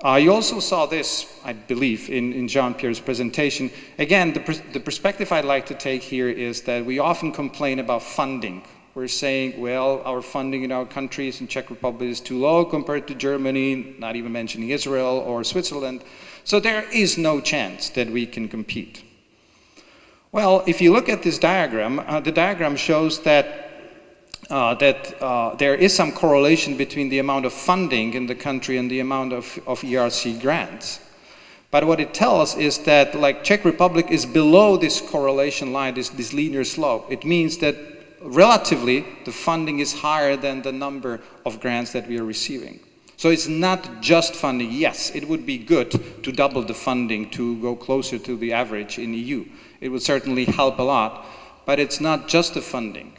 You also saw this, I believe, in Jean-Pierre's presentation. Again, the perspective I'd like to take here is that we often complain about funding. We're saying, well, our funding in our countries, in Czech Republic, is too low compared to Germany, not even mentioning Israel or Switzerland. So there is no chance that we can compete. Well, if you look at this diagram, the diagram shows that there is some correlation between the amount of funding in the country and the amount of ERC grants. But what it tells is that, like, Czech Republic is below this correlation line, this linear slope. It means that relatively the funding is higher than the number of grants that we are receiving. So it's not just funding. Yes, it would be good to double the funding to go closer to the average in EU. It would certainly help a lot, but it's not just the funding.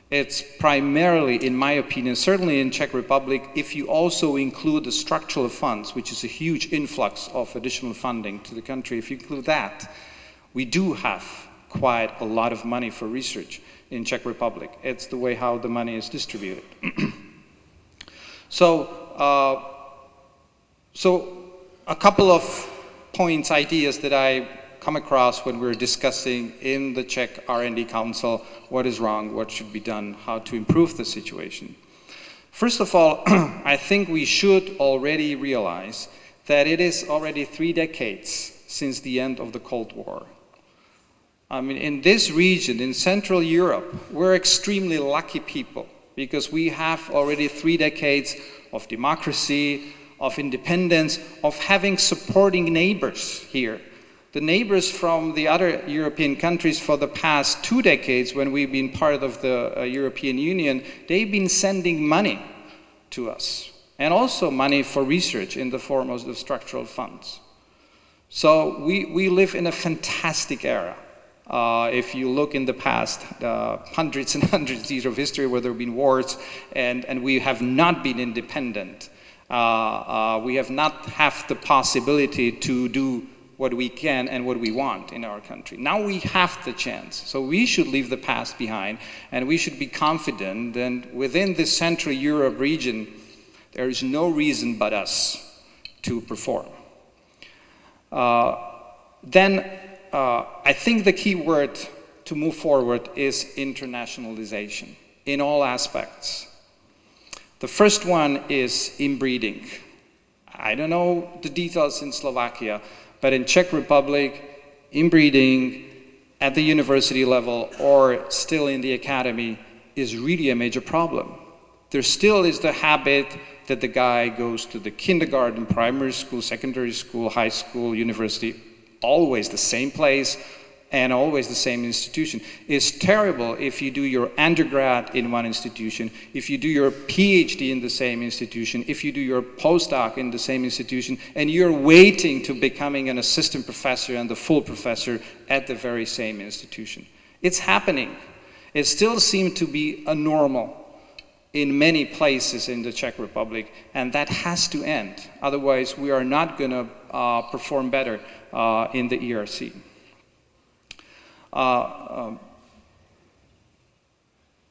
It's primarily, in my opinion, certainly in Czech Republic, if you also include the structural funds, which is a huge influx of additional funding to the country, if you include that, we do have quite a lot of money for research in Czech Republic. It's the way how the money is distributed. So a couple of points, ideas that I come across when we're discussing in the Czech R&D Council what is wrong, what should be done, how to improve the situation. First of all, I think we should already realize that it is already 3 decades since the end of the Cold War. I mean, in this region, in Central Europe, we're extremely lucky people because we have already 3 decades of democracy, of independence, of having supporting neighbors here. The neighbors from the other European countries for the past 2 decades, when we've been part of the European Union, they've been sending money to us, and also money for research in the form of the structural funds. So we live in a fantastic era. If you look in the past, hundreds and hundreds of years of history where there have been wars, and we have not been independent. We have not had the possibility to do what we can and what we want in our country. Now we have the chance, so we should leave the past behind, and we should be confident that within the Central Europe region, there is no reason but us to perform. I think the key word to move forward is internationalization in all aspects. The first one is inbreeding. I don't know the details in Slovakia, but in Czech Republic, inbreeding at the university level or still in the academy is really a major problem. There still is the habit that the guy goes to the kindergarten, primary school, secondary school, high school, university, always the same place and always the same institution. It's terrible if you do your undergrad in one institution, if you do your PhD in the same institution, if you do your postdoc in the same institution, and you're waiting to becoming an assistant professor and the full professor at the very same institution. It's happening. It still seems to be a normal in many places in the Czech Republic, and that has to end. Otherwise, we are not going to perform better in the ERC.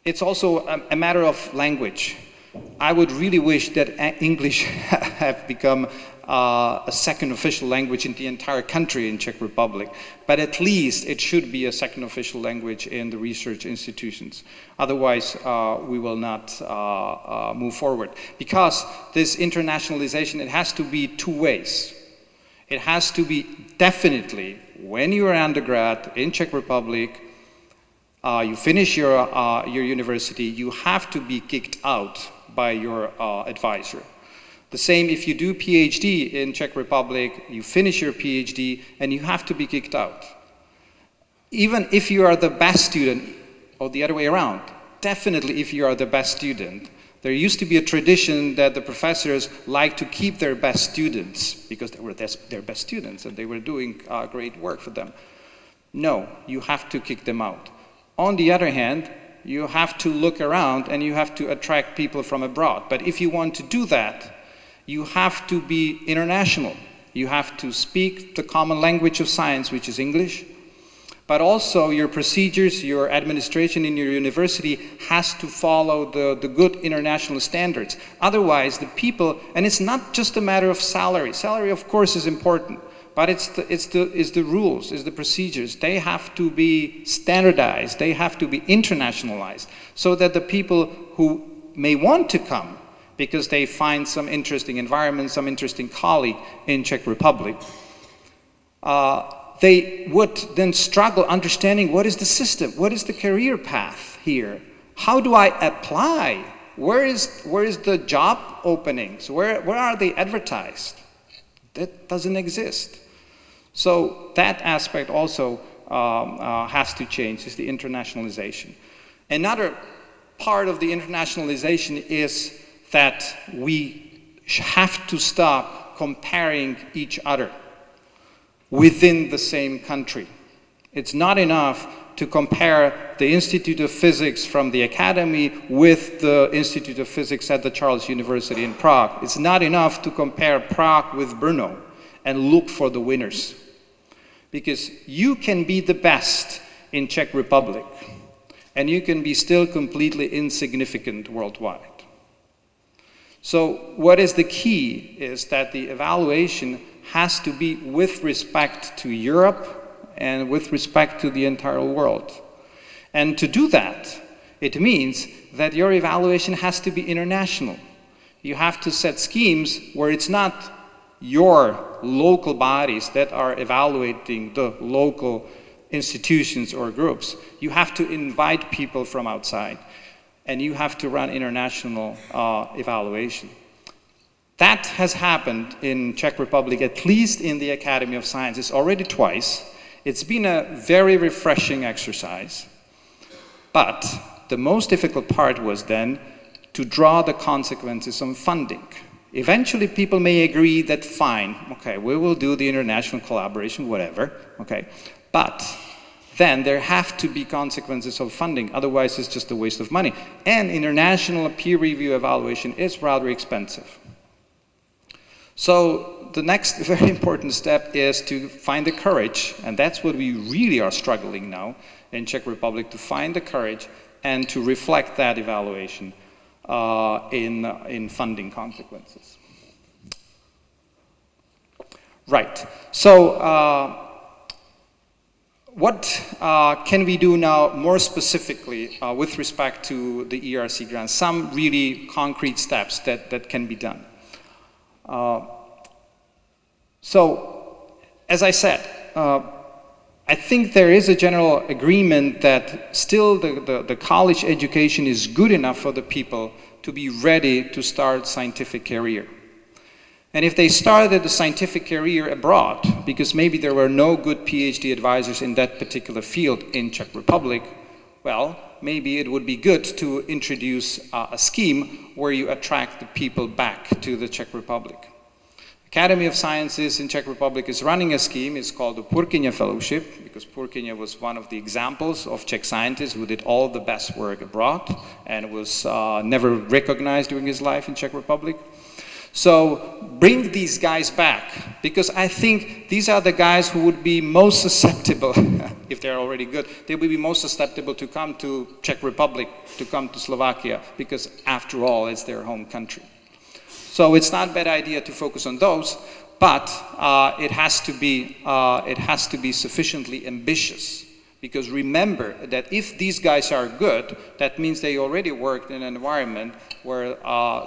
It's also a matter of language. I would really wish that English have become a second official language in the entire country in Czech Republic, but at least it should be a second official language in the research institutions. Otherwise, we will not move forward. Because this internationalization, it has to be 2 ways. It has to be definitely, when you're an undergrad in Czech Republic, you finish your university, you have to be kicked out by your advisor. The same if you do PhD in Czech Republic, you finish your PhD and you have to be kicked out. Even if you are the best student, or the other way around, definitely if you are the best student, there used to be a tradition that the professors like to keep their best students because they were their best students and they were doing great work for them. No, you have to kick them out. On the other hand, you have to look around and you have to attract people from abroad. But if you want to do that, you have to be international. You have to speak the common language of science, which is English. But also your procedures, your administration in your university has to follow the good international standards. Otherwise, the people, and it's not just a matter of salary. Salary, of course, is important, but it's the rules, it's the procedures. They have to be standardized. They have to be internationalized so that the people who may want to come because they find some interesting environment, some interesting colleague in Czech Republic, they would then struggle understanding what is the system, what is the career path here, how do I apply, where is the job openings, where are they advertised? That doesn't exist. So that aspect also has to change, is the internationalization. Another part of the internationalization is that we have to stop comparing each other within the same country. It's not enough to compare the Institute of Physics from the Academy with the Institute of Physics at the Charles University in Prague. It's not enough to compare Prague with Brno and look for the winners. Because you can be the best in Czech Republic, and you can be still completely insignificant worldwide. So what is the key is that the evaluation has to be with respect to Europe and with respect to the entire world. And to do that, it means that your evaluation has to be international. You have to set schemes where it's not your local bodies that are evaluating the local institutions or groups. You have to invite people from outside, and you have to run international evaluation. That has happened in Czech Republic, at least in the Academy of Sciences, already twice. It's been a very refreshing exercise, but the most difficult part was then to draw the consequences on funding. Eventually people may agree that fine, okay, we will do the international collaboration, whatever, okay, but then there have to be consequences of funding, otherwise it's just a waste of money. And international peer review evaluation is rather expensive. So the next very important step is to find the courage, and that's what we really are struggling now in Czech Republic, to find the courage and to reflect that evaluation in funding consequences. Right, so what can we do now more specifically with respect to the ERC grants? Some really concrete steps that can be done. So, as I said, I think there is a general agreement that still the college education is good enough for the people to be ready to start scientific career. And if they started the scientific career abroad, because maybe there were no good PhD advisors in that particular field in Czech Republic, well, maybe it would be good to introduce a scheme where you attract the people back to the Czech Republic. Academy of Sciences in Czech Republic is running a scheme. It's called the Purkyně Fellowship, because Purkyně was one of the examples of Czech scientists who did all the best work abroad and was never recognized during his life in Czech Republic. So bring these guys back, because I think these are the guys who would be most susceptible, if they're already good, they would be most susceptible to come to Czech Republic, to come to Slovakia, because after all, it's their home country. So it's not a bad idea to focus on those, but it has to be sufficiently ambitious. Because remember that if these guys are good, that means they already worked in an environment where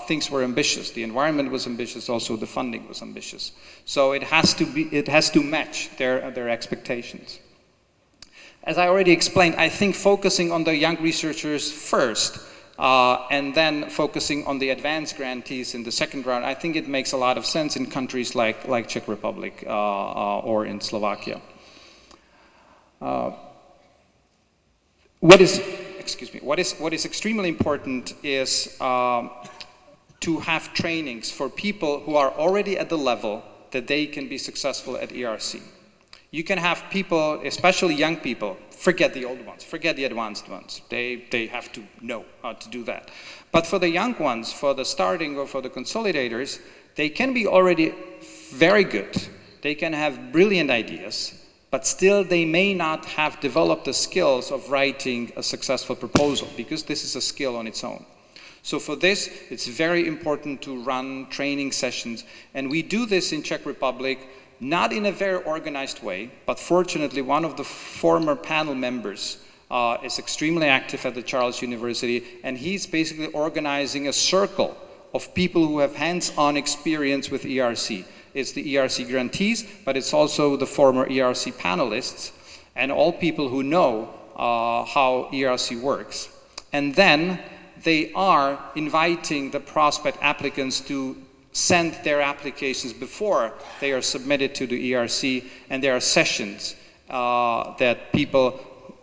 things were ambitious. The environment was ambitious, also the funding was ambitious. So it has to match their expectations. As I already explained, I think focusing on the young researchers first, and then focusing on the advanced grantees in the second round, I think it makes a lot of sense in countries like Czech Republic or in Slovakia. What is extremely important is to have trainings for people who are already at the level that they can be successful at ERC. You can have people, especially young people, forget the old ones, forget the advanced ones. They have to know how to do that. But for the young ones, for the starting or for the consolidators, they can be already very good. They can have brilliant ideas, but still they may not have developed the skills of writing a successful proposal, because this is a skill on its own. So for this, it's very important to run training sessions, and we do this in Czech Republic, not in a very organized way, but fortunately one of the former panel members is extremely active at the Charles University, and he's basically organizing a circle of people who have hands-on experience with ERC. It's the ERC grantees, but it's also the former ERC panelists, and all people who know how ERC works. And then they are inviting the prospect applicants to send their applications before they are submitted to the ERC, and there are sessions that people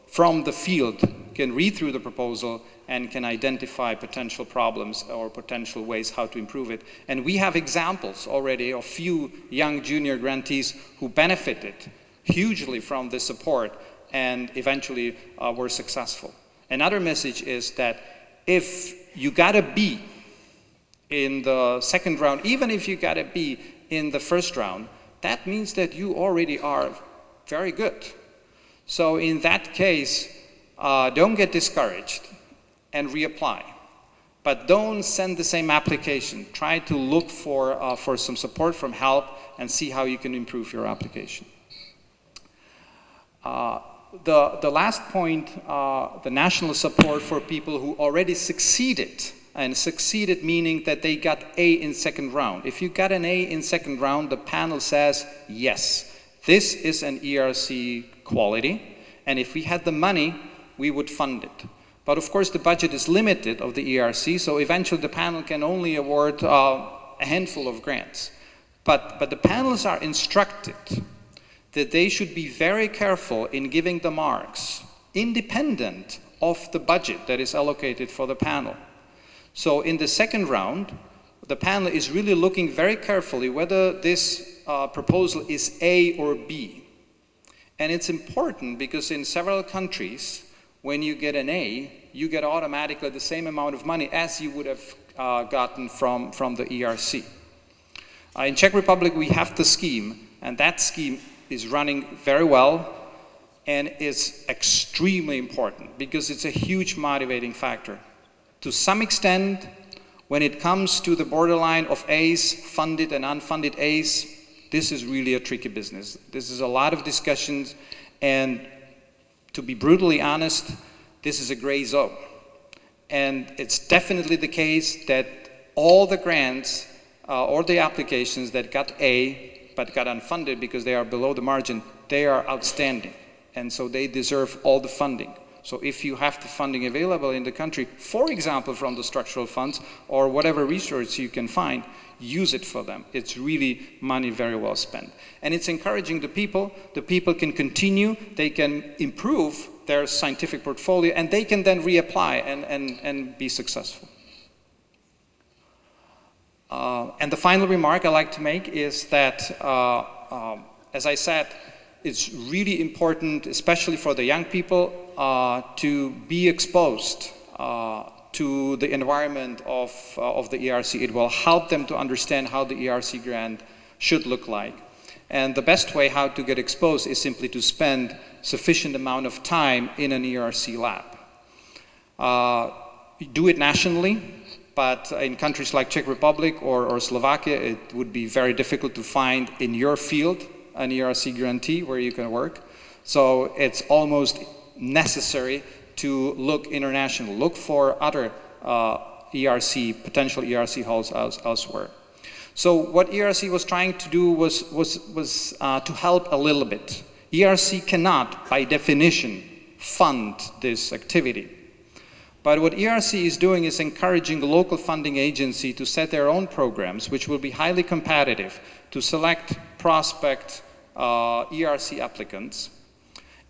from the field can read through the proposal and can identify potential problems or potential ways how to improve it. And we have examples already of few young junior grantees who benefited hugely from this support and eventually were successful. Another message is that if you got a B in the second round, even if you got a B in the first round, that means that you already are very good. So in that case, don't get discouraged and reapply. But don't send the same application. Try to look for some support, from help, and see how you can improve your application. The last point, the national support for people who already succeeded, and succeeded meaning that they got A in second round. If you got an A in second round, the panel says, yes, this is an ERC quality, and if we had the money, we would fund it. But of course the budget is limited of the ERC, so eventually the panel can only award a handful of grants. But the panels are instructed that they should be very careful in giving the marks, independent of the budget that is allocated for the panel. So in the second round, the panel is really looking very carefully whether this proposal is A or B. And it's important because in several countries, when you get an A, you get automatically the same amount of money as you would have gotten from the ERC. In Czech Republic, we have the scheme, and that scheme is running very well and is extremely important because it's a huge motivating factor. To some extent, when it comes to the borderline of A's, funded and unfunded A's, this is really a tricky business. This is a lot of discussions, and to be brutally honest, this is a gray zone. And it's definitely the case that all the grants or the applications that got A but got unfunded because they are below the margin, they are outstanding. And so they deserve all the funding. So if you have the funding available in the country, for example, from the structural funds or whatever resource you can find, use it for them. It's really money very well spent. And it's encouraging the people can continue, they can improve their scientific portfolio, and they can then reapply and be successful. And the final remark I like to make is that, as I said, it's really important, especially for the young people, to be exposed to the environment of the ERC. It will help them to understand how the ERC grant should look like. And the best way how to get exposed is simply to spend sufficient amount of time in an ERC lab. Do it nationally, but in countries like Czech Republic or Slovakia, it would be very difficult to find in your field an ERC grantee where you can work. So it's almost necessary to look international, look for other potential ERC halls elsewhere. So what ERC was trying to do was to help a little bit. ERC cannot, by definition, fund this activity. But what ERC is doing is encouraging the local funding agency to set their own programs, which will be highly competitive, to select prospect ERC applicants.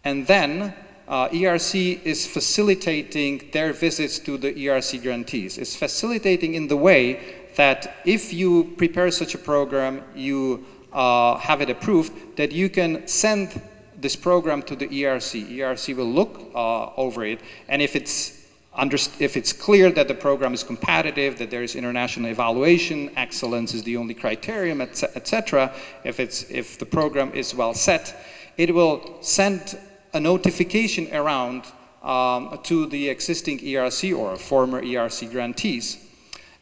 And then ERC is facilitating their visits to the ERC grantees. It's facilitating in the way that if you prepare such a program, you have it approved, that you can send this program to the ERC. ERC will look over it, and if it's clear that the program is competitive, that there is international evaluation, excellence is the only criterion, etc., if the program is well set, it will send a notification around to the existing ERC or former ERC grantees,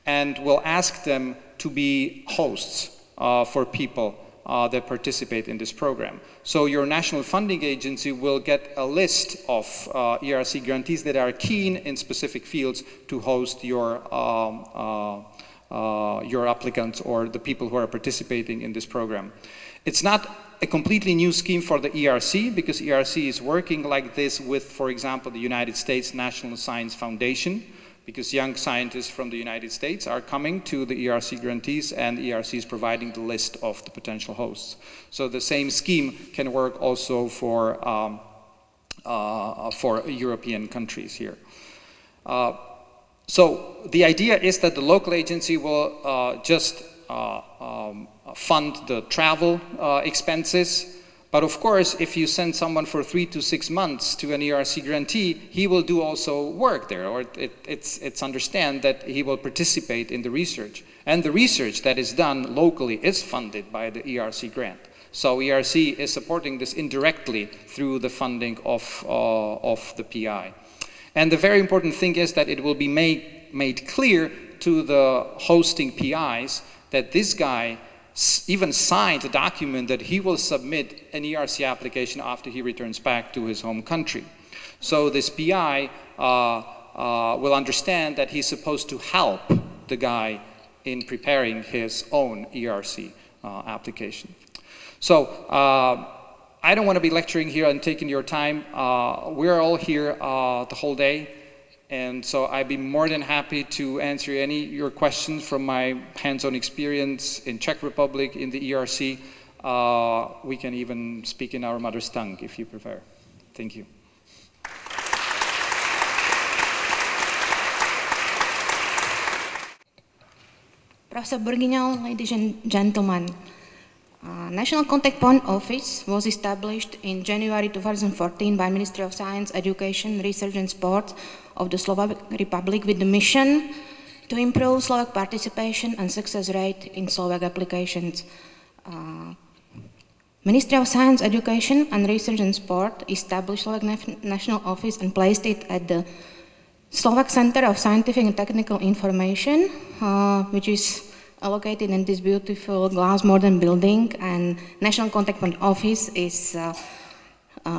and will ask them to be hosts for people that participate in this program. So your national funding agency will get a list of ERC grantees that are keen in specific fields to host your applicants or the people who are participating in this program. It's not a completely new scheme for the ERC, because ERC is working like this with, for example, the United States National Science Foundation, because young scientists from the United States are coming to the ERC grantees, and ERC is providing the list of the potential hosts. So the same scheme can work also for for European countries here. So the idea is that the local agency will just fund the travel expenses. But of course, if you send someone for 3 to 6 months to an ERC grantee, he will do also work there, or it's understand that he will participate in the research. And the research that is done locally is funded by the ERC grant. So ERC is supporting this indirectly through the funding of the PI. And the very important thing is that it will be made clear to the hosting PIs that this guy even signed a document that he will submit an ERC application after he returns back to his home country. So this PI will understand that he's supposed to help the guy in preparing his own ERC application. So I don't want to be lecturing here and taking your time. We're all here the whole day. And so I'd be more than happy to answer any of your questions from my hands-on experience in Czech Republic, in the ERC. We can even speak in our mother's tongue if you prefer. Thank you. Professor Burgiňol, ladies and gentlemen, National Contact Point Office was established in January 2014 by Ministry of Science, Education, Research and Sport of the Slovak Republic with the mission to improve Slovak participation and success rate in Slovak applications. Ministry of Science, Education and Research and Sport established Slovak National Office and placed it at the Slovak Center of Scientific and Technical Information, which is located in this beautiful glass modern building, and National Contact Point Office is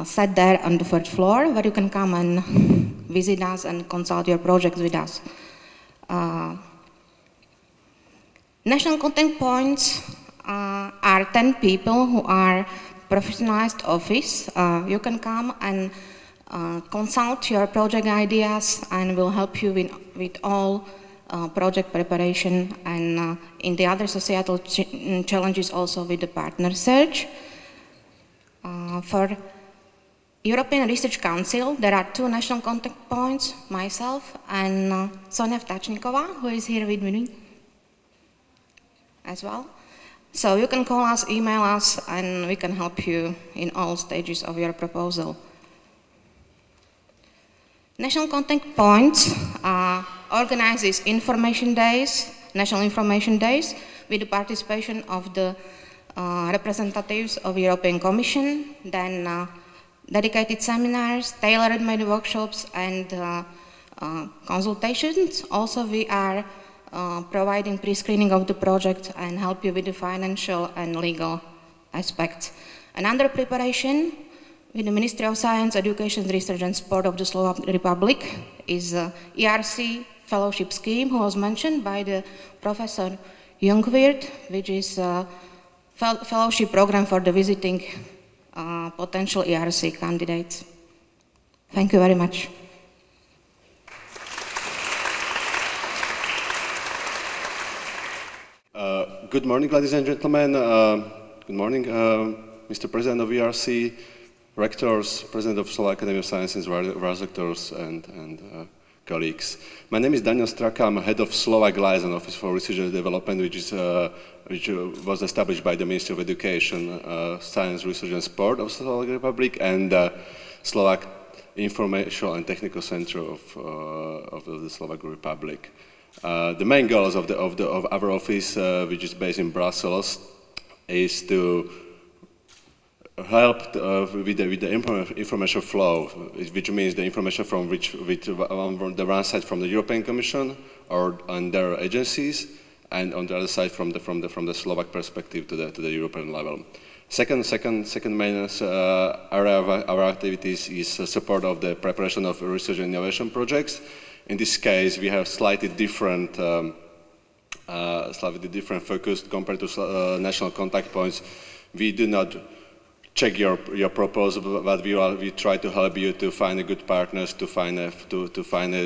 set there on the 3rd floor, where you can come and visit us and consult your projects with us. National Contact Points are 10 people who are professionalized office. You can come and consult your project ideas, and we'll help you with all project preparation and in the other societal challenges also with the partner search. For European Research Council, there are 2 national contact points, myself and Sonia Vtačníková, who is here with me as well. So you can call us, email us, and we can help you in all stages of your proposal. National Contact Points organizes information days, national information days, with the participation of the representatives of the European Commission, then dedicated seminars, tailor-made workshops, and consultations. Also, we are providing pre-screening of the project and help you with the financial and legal aspects. And under preparation, with the Ministry of Science, Education, Research and Sport of the Slovak Republic is ERC Fellowship Scheme, who was mentioned by the Professor Jungwirth, which is a fellowship program for the visiting potential ERC candidates. Thank you very much. Good morning, ladies and gentlemen. Good morning, Mr. President of ERC, rectors, President of Slovak Academy of Sciences, rectors, and colleagues. My name is Daniel Straka. I'm head of Slovak Liaison Office for Research and Development, which was established by the Ministry of Education, Science, Research and Sport of Slovak Republic, and Slovak Information and Technical Center of the Slovak Republic. The main goals of our office, which is based in Brussels, is to help with the information flow, which means the information from on the one side from the European Commission or on their agencies, and on the other side from the Slovak perspective to the European level. Second main area of our activities is support of the preparation of research and innovation projects. In this case, we have slightly different focus compared to national contact points. We do not check your proposal, but we try to help you to find good partners, to find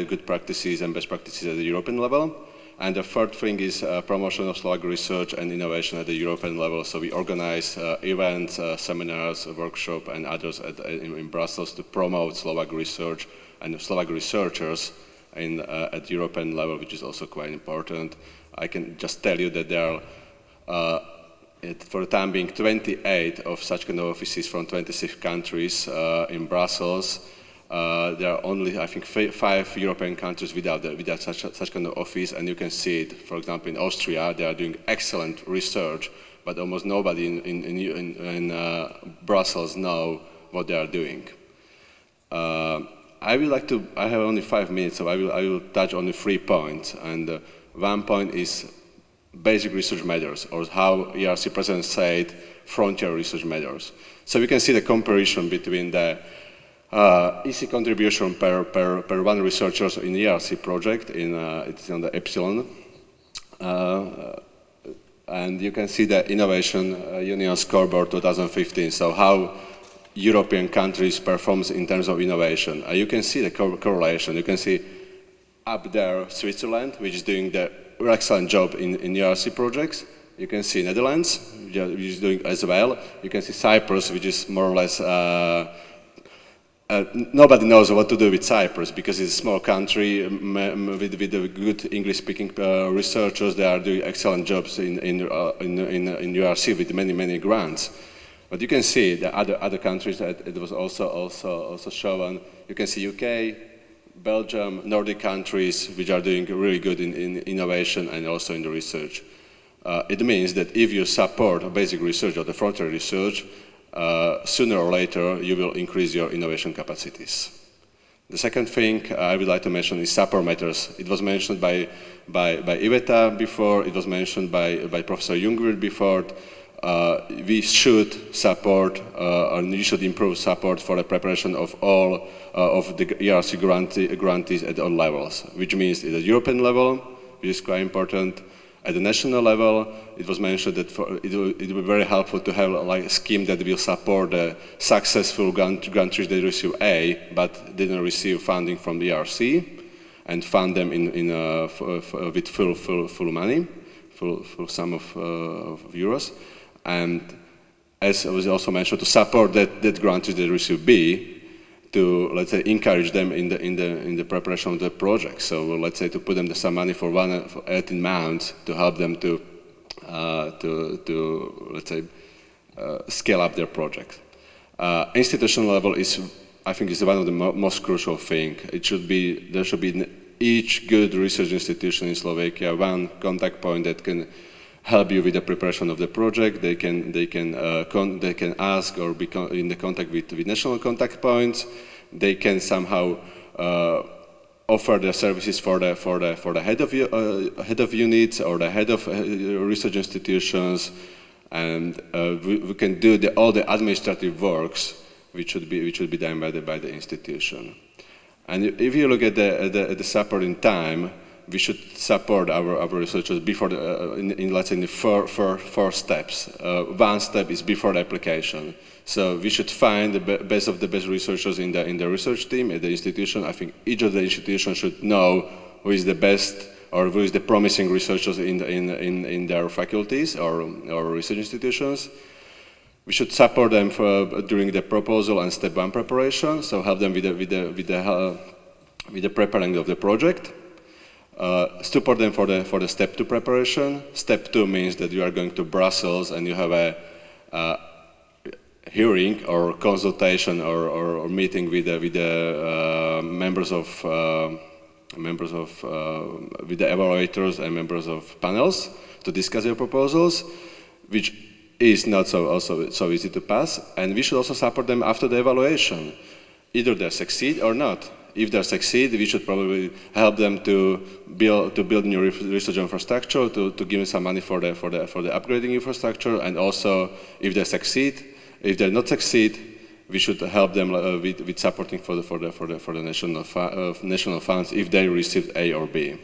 good practices and best practices at the European level. And the third thing is promotion of Slovak research and innovation at the European level. So we organize events, seminars, workshops, and others in Brussels to promote Slovak research and Slovak researchers at European level, which is also quite important. I can just tell you that there are, for the time being, 28 of such kind of offices from 26 countries in Brussels. There are only, I think, 5 European countries without such kind of office, and you can see it. For example, in Austria, they are doing excellent research, but almost nobody in Brussels know what they are doing. I have only 5 minutes, so I will touch only 3 points. And one point is basic research matters, or how ERC president said, frontier research matters. So we can see the comparison between the EC contribution per one researcher in the ERC project, it's on the Epsilon. And you can see the Innovation Union Scoreboard 2015, so how European countries performs in terms of innovation. You can see the correlation. You can see up there Switzerland, which is doing the excellent job in ERC projects. You can see Netherlands, which is doing as well. You can see Cyprus, which is more or less nobody knows what to do with Cyprus because it's a small country with good English-speaking researchers. They are doing excellent jobs in URC with many grants. But you can see the other countries that it was also shown. You can see UK, Belgium, Nordic countries, which are doing really good in innovation and also in the research. It means that if you support basic research or the frontier research, sooner or later you will increase your innovation capacities. The second thing I would like to mention is support matters. It was mentioned by Iveta before, it was mentioned by Professor Jungwirth before. We should support and we should improve support for the preparation of all of the ERC grantees at all levels, which means at the European level, which is quite important. At the national level, it was mentioned that it will be very helpful to have a scheme that will support the successful grantees that receive A, but didn't receive funding from the ERC, and fund them with full money, full sum of euros. And as was also mentioned, to support that grantees that receive B, to, let's say, encourage them in the preparation of the project. So let's say to put them some money for 18 months to help them to let's say scale up their project. Institutional level is, I think, is one of the most crucial thing. There should be in each good research institution in Slovakia one contact point that can help you with the preparation of the project. They can ask or be in the contact with national contact points. They can somehow offer their services for the head of units or the head of research institutions, and we can do all the administrative works which should be done by the institution. And if you look at the support in time, we should support our researchers before let's say in the four steps. One step is before the application. So we should find the best of the best researchers in the research team at the institution. I think each of the institutions should know who is the best or who is the promising researchers in their faculties or research institutions. We should support them during the proposal and step one preparation. So help them with the preparing of the project. Support them for the step 2 preparation. Step 2 means that you are going to Brussels and you have a hearing or consultation or meeting with the members of with the evaluators and members of panels to discuss your proposals, which is not so easy to pass. And we should also support them after the evaluation. Either they succeed or not. If they succeed, we should probably help them to build new research infrastructure, to give them some money for the upgrading infrastructure, and also if they succeed. If they not succeed, we should help them with supporting for the national funds if they received A or B.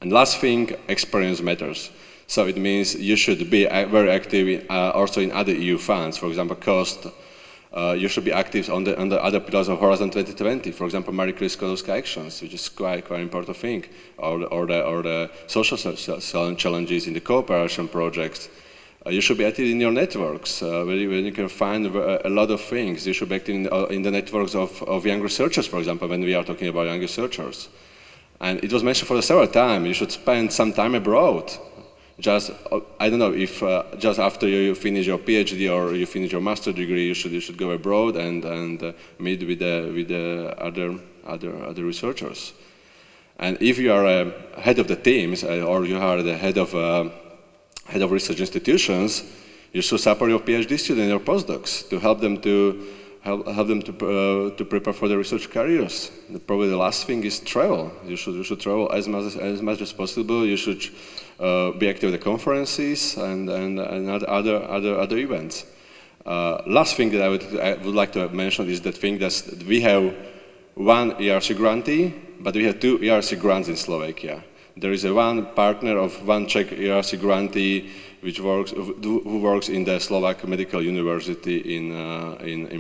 And last thing, experience matters. So it means you should be very active also in other EU funds, for example, COST, You should be active on the other pillars of Horizont 2020, for example, Marie Curie Skłodowska actions, which is quite important thing, or the social challenges in the cooperation projects. You should be active in your networks, where you can find a lot of things. You should be active in the networks of young researchers, for example, when we are talking about young researchers. And it was mentioned for several times, you should spend some time abroad. Just, I don't know, if just after you finish your PhD or you finish your master's degree, you should go abroad and meet with the other researchers. And if you are head of the teams or you are the head of research institutions, you should support your PhD students, your postdocs, to help them to prepare for the research careers. Probably the last thing is travel. You should travel as much as possible. You should be active at the conferences and other events. Last thing that I would like to mention is that thing that we have one ERC grantee, but we have two ERC grants in Slovakia. There is one partner of one Czech ERC grantee who works in the Slovak Medical University in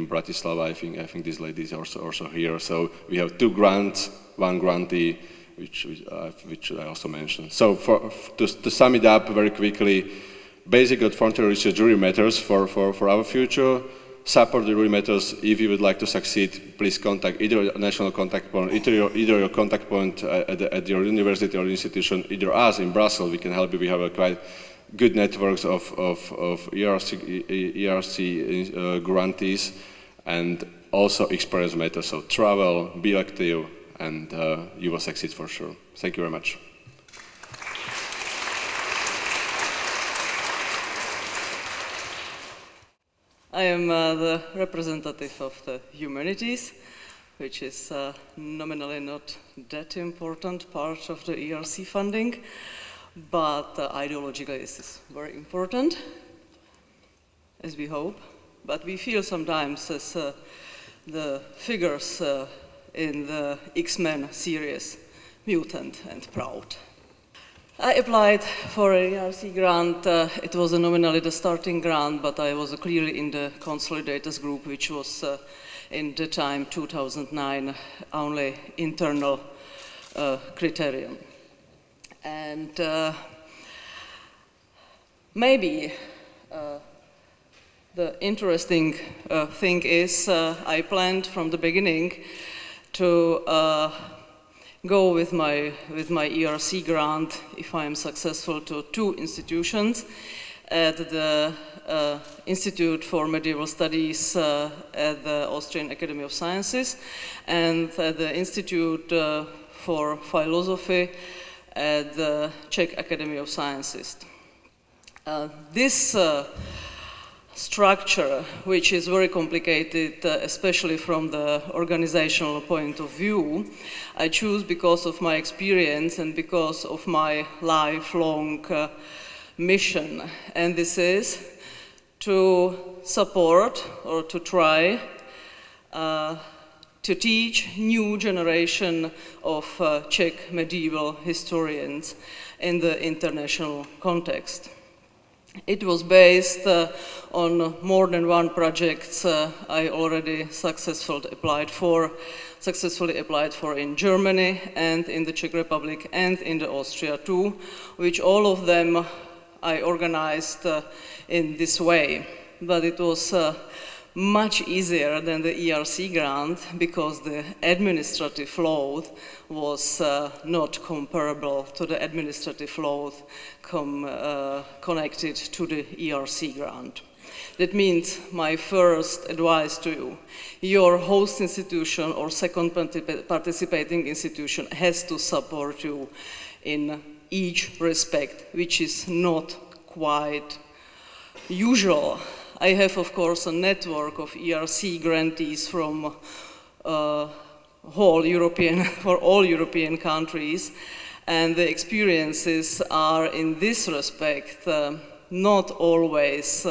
Bratislava. I think this lady is also here. So we have two grants, one grantee, which I also mentioned. So to sum it up very quickly, basic frontier research really matters for our future. Support really matters. If you would like to succeed, please contact either a national contact point, either your contact point at your university or institution, either us in Brussels. We can help you. We have a quite good networks of ERC grantees, and also experience matters. So travel, be active, and you will succeed for sure. Thank you very much. I am the representative of the humanities, which is nominally not that important part of the ERC funding, but ideologically this is very important, as we hope. But we feel sometimes as the figures in the X-Men series, mutant and proud. I applied for an ERC grant. It was nominally the starting grant, but I was clearly in the consolidators group, which was in the time 2009 only internal criterion. And maybe the interesting thing is I planned from the beginning to go with my ERC grant, if I am successful, to two institutions, at the Institute for Medieval Studies at the Austrian Academy of Sciences, and at the Institute for Philosophy at the Czech Academy of Sciences. This structure, which is very complicated, especially from the organizational point of view, I choose because of my experience and because of my lifelong mission. And this is to support or to try to teach new generation of Czech medieval historians in the international context. It was based on more than one project I already successfully applied for in Germany and in the Czech Republic and in the Austria too, which all of them I organized in this way. But it was much easier than the ERC grant because the administrative load was not comparable to the administrative load connected to the ERC grant. That means my first advice to you, your host institution or second participating institution has to support you in each respect, which is not quite usual. I have, of course, a network of ERC grantees from for all European countries, and the experiences are, in this respect, not always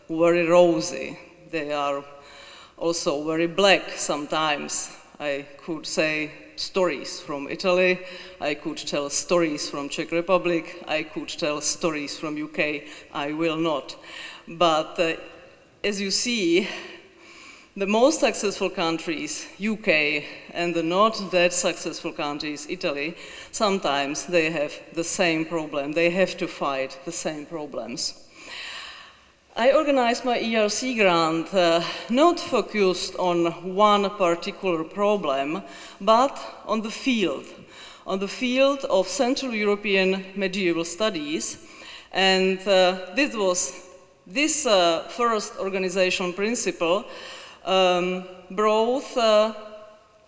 very rosy. They are also very black sometimes. I could say stories from Italy, I could tell stories from Czech Republic, I could tell stories from UK, I will not. But as you see, The most successful countries, UK, and the not that successful countries, Italy, sometimes they have the same problem. They have to fight the same problems. I organized my ERC grant not focused on one particular problem, but on the field of Central European medieval studies. And this first organization principle brought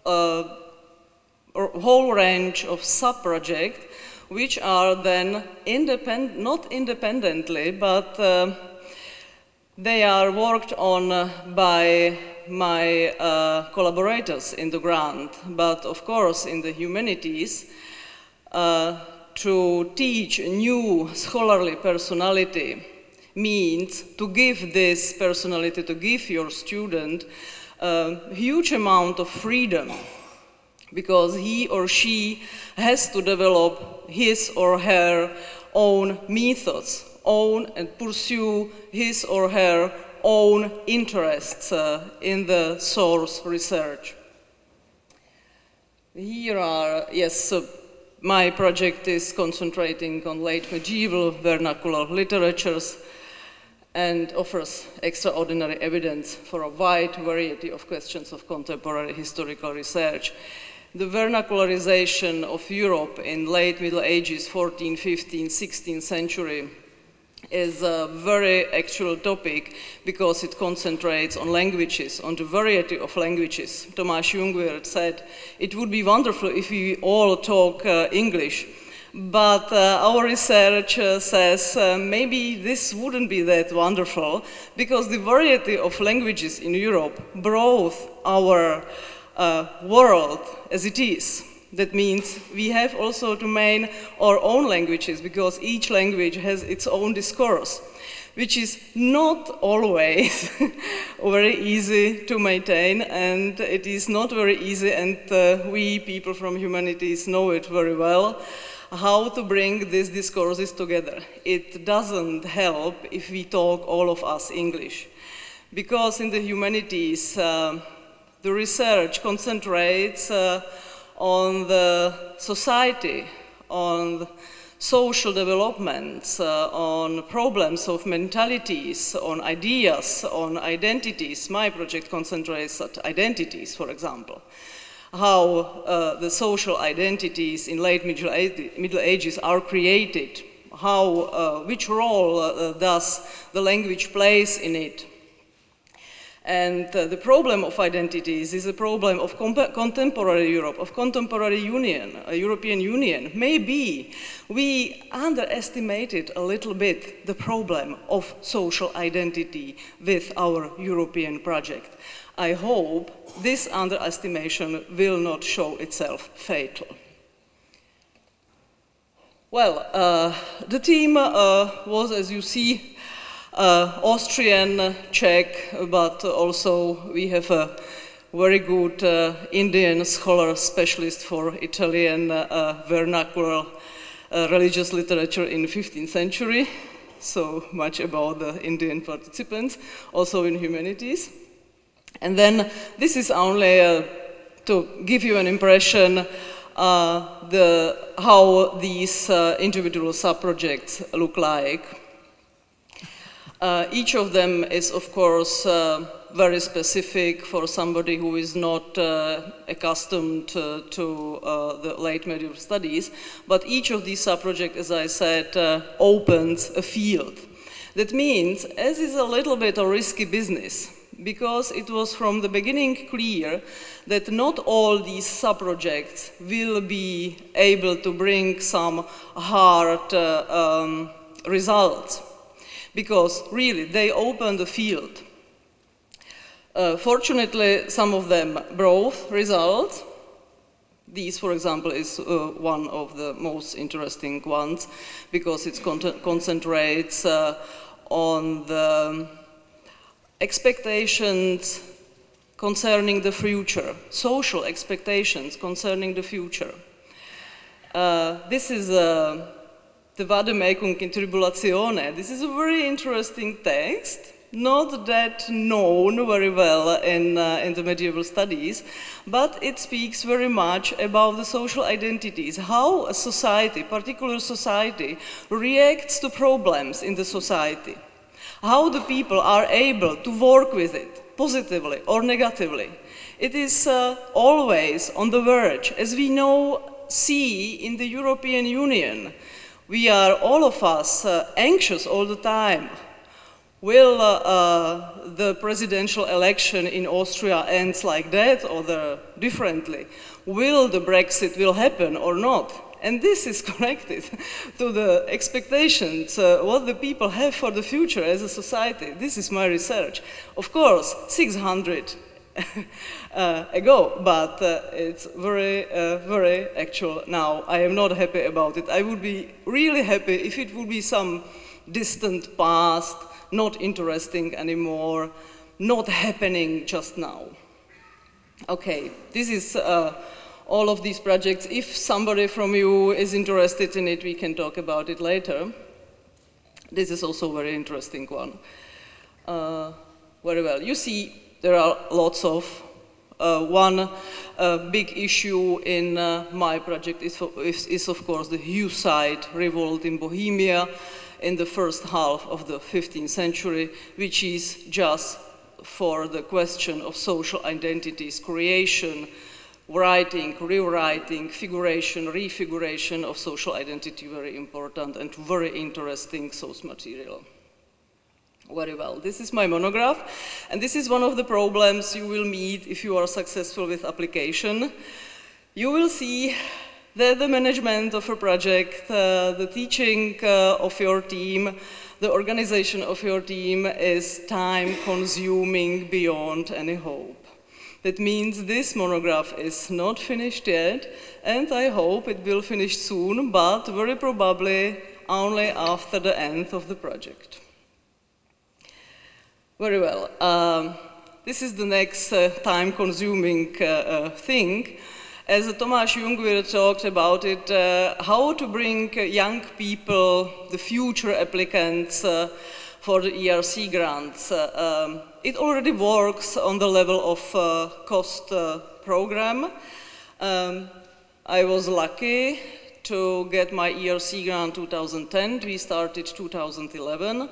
a whole range of sub-projects, which are then not independently, but they are worked on by my collaborators in the grant, but of course in the humanities, to teach a new scholarly personality means to give this personality, to give your student a huge amount of freedom, because he or she has to develop his or her own methods, and pursue his or her own interests in the source research. Here are, my project is concentrating on late medieval vernacular literatures and offers extraordinary evidence for a wide variety of questions of contemporary historical research. The vernacularization of Europe in late Middle Ages, 14th, 15th, 16th century, is a very actual topic because it concentrates on languages, on the variety of languages. Tomáš Jungwirth said, it would be wonderful if we all talk English, but our research says maybe this wouldn't be that wonderful because the variety of languages in Europe brought our world as it is. That means we have also to maintain our own languages because each language has its own discourse, which is not always very easy to maintain, and it is not very easy, and we people from humanities know it very well, how to bring these discourses together. It doesn't help if we talk all of us English, because in the humanities the research concentrates on the society, on social developments, on problems of mentalities, on ideas, on identities. My project concentrates on identities, for example. How the social identities in late Middle Ages are created, which role does the language plays in it. And the problem of identities is a problem of contemporary Europe, of contemporary European Union. Maybe we underestimated a little bit the problem of social identity with our European project. I hope this underestimation will not show itself fatal. Well, the team was, as you see, Austrian, Czech, but also we have a very good Indian scholar specialist for Italian vernacular religious literature in the 15th century. So much about the Indian participants, also in humanities. And then this is only to give you an impression how these individual sub-projects look like. Each of them is, of course, very specific for somebody who is not accustomed to the late medieval studies, but each of these sub-projects, as I said, opens a field. That means, as is a little bit a risky business, because it was from the beginning clear that not all these sub-projects will be able to bring some hard results. Because really, they open the field. Fortunately, some of them brought results. These, for example, is one of the most interesting ones because it concentrates on the expectations concerning the future, social expectations concerning the future. This is the Wahrnehmung in Tribulatione. This is a very interesting text not that known very well in the medieval studies, but it speaks very much about the social identities, how a society, particular society, reacts to problems in the society, how the people are able to work with it, positively or negatively. It is always on the verge, as we see in the European Union. We are, all of us, anxious all the time. Will the presidential election in Austria end like that or differently? Will the Brexit happen or not? And this is connected to the expectations, what the people have for the future as a society. This is my research. Of course, 600 ago, but it's very actual now. I am not happy about it. I would be really happy if it would be some distant past, not interesting anymore, not happening just now. Okay, this is all of these projects. If somebody from you is interested in it, we can talk about it later. This is also a very interesting one. Very well. You see, there are lots of. One big issue in my project is of course the Hussite revolt in Bohemia in the first half of the 15th century, which is just for the question of social identities, creation, writing, rewriting, figuration, refiguration of social identity, very important and very interesting source material. Very well, this is my monograph, and this is one of the problems you will meet if you are successful with application. You will see that the management of a project, the teaching of your team, the organization of your team is time-consuming beyond any hope. That means this monograph is not finished yet, and I hope it will finish soon, but very probably only after the end of the project. Very well. This is the next time-consuming thing. As Tomáš Jungwirth talked about it, how to bring young people, the future applicants for the ERC grants. It already works on the level of cost program. I was lucky to get my ERC grant 2010. We started 2011.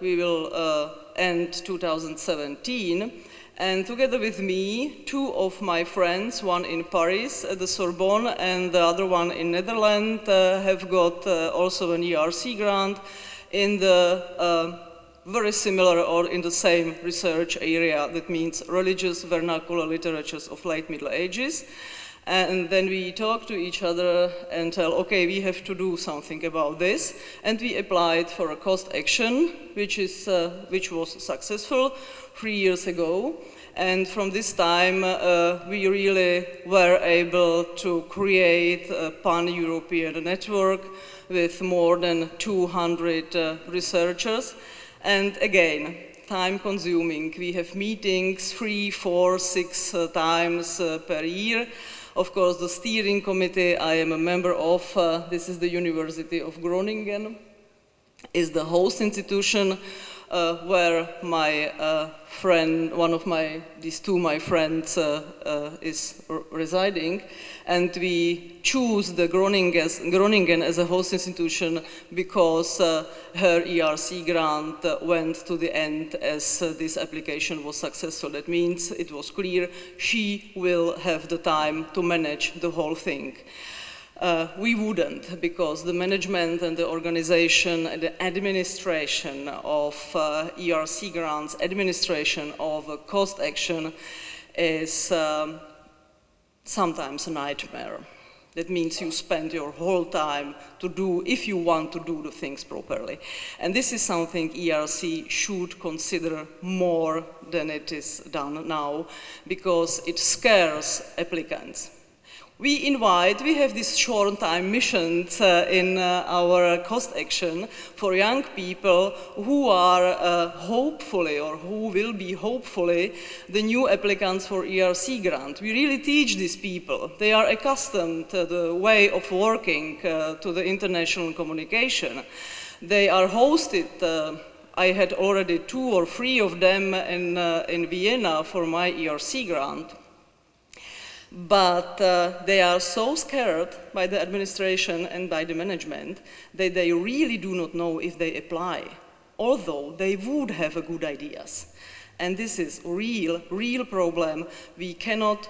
We will end 2017. And together with me, two of my friends, one in Paris at the Sorbonne and the other one in Netherlands, have got also an ERC grant in the very similar or in the same research area. That means religious vernacular literatures of late Middle Ages. And then we talk to each other and tell, okay, we have to do something about this. And we applied for a cost action, which was successful 3 years ago. And from this time, we really were able to create a pan-European network with more than 200 researchers. And again, time-consuming. We have meetings 3, 4, 6 times per year. Of course, the steering committee I am a member of, this is the University of Groningen, is the host institution where my friend, these two my friends is residing, and we choose the Groningen as a host institution because her ERC grant went to the end as this application was successful. That means it was clear she will have the time to manage the whole thing. We wouldn't, because the management and the organization and the administration of ERC grants, administration of cost action is sometimes a nightmare. That means you spend your whole time to do, if you want to do the things properly. And this is something ERC should consider more than it is done now, because it scares applicants. We have these short-time missions in our cost action for young people who are hopefully, or who will be hopefully, the new applicants for ERC grant. We really teach these people. They are accustomed to the way of working, to the international communication. They are hosted I had already 2 or 3 of them in Vienna for my ERC grant. But they are so scared by the administration and by the management that they really do not know if they apply, although they would have good ideas. And this is real problem. We cannot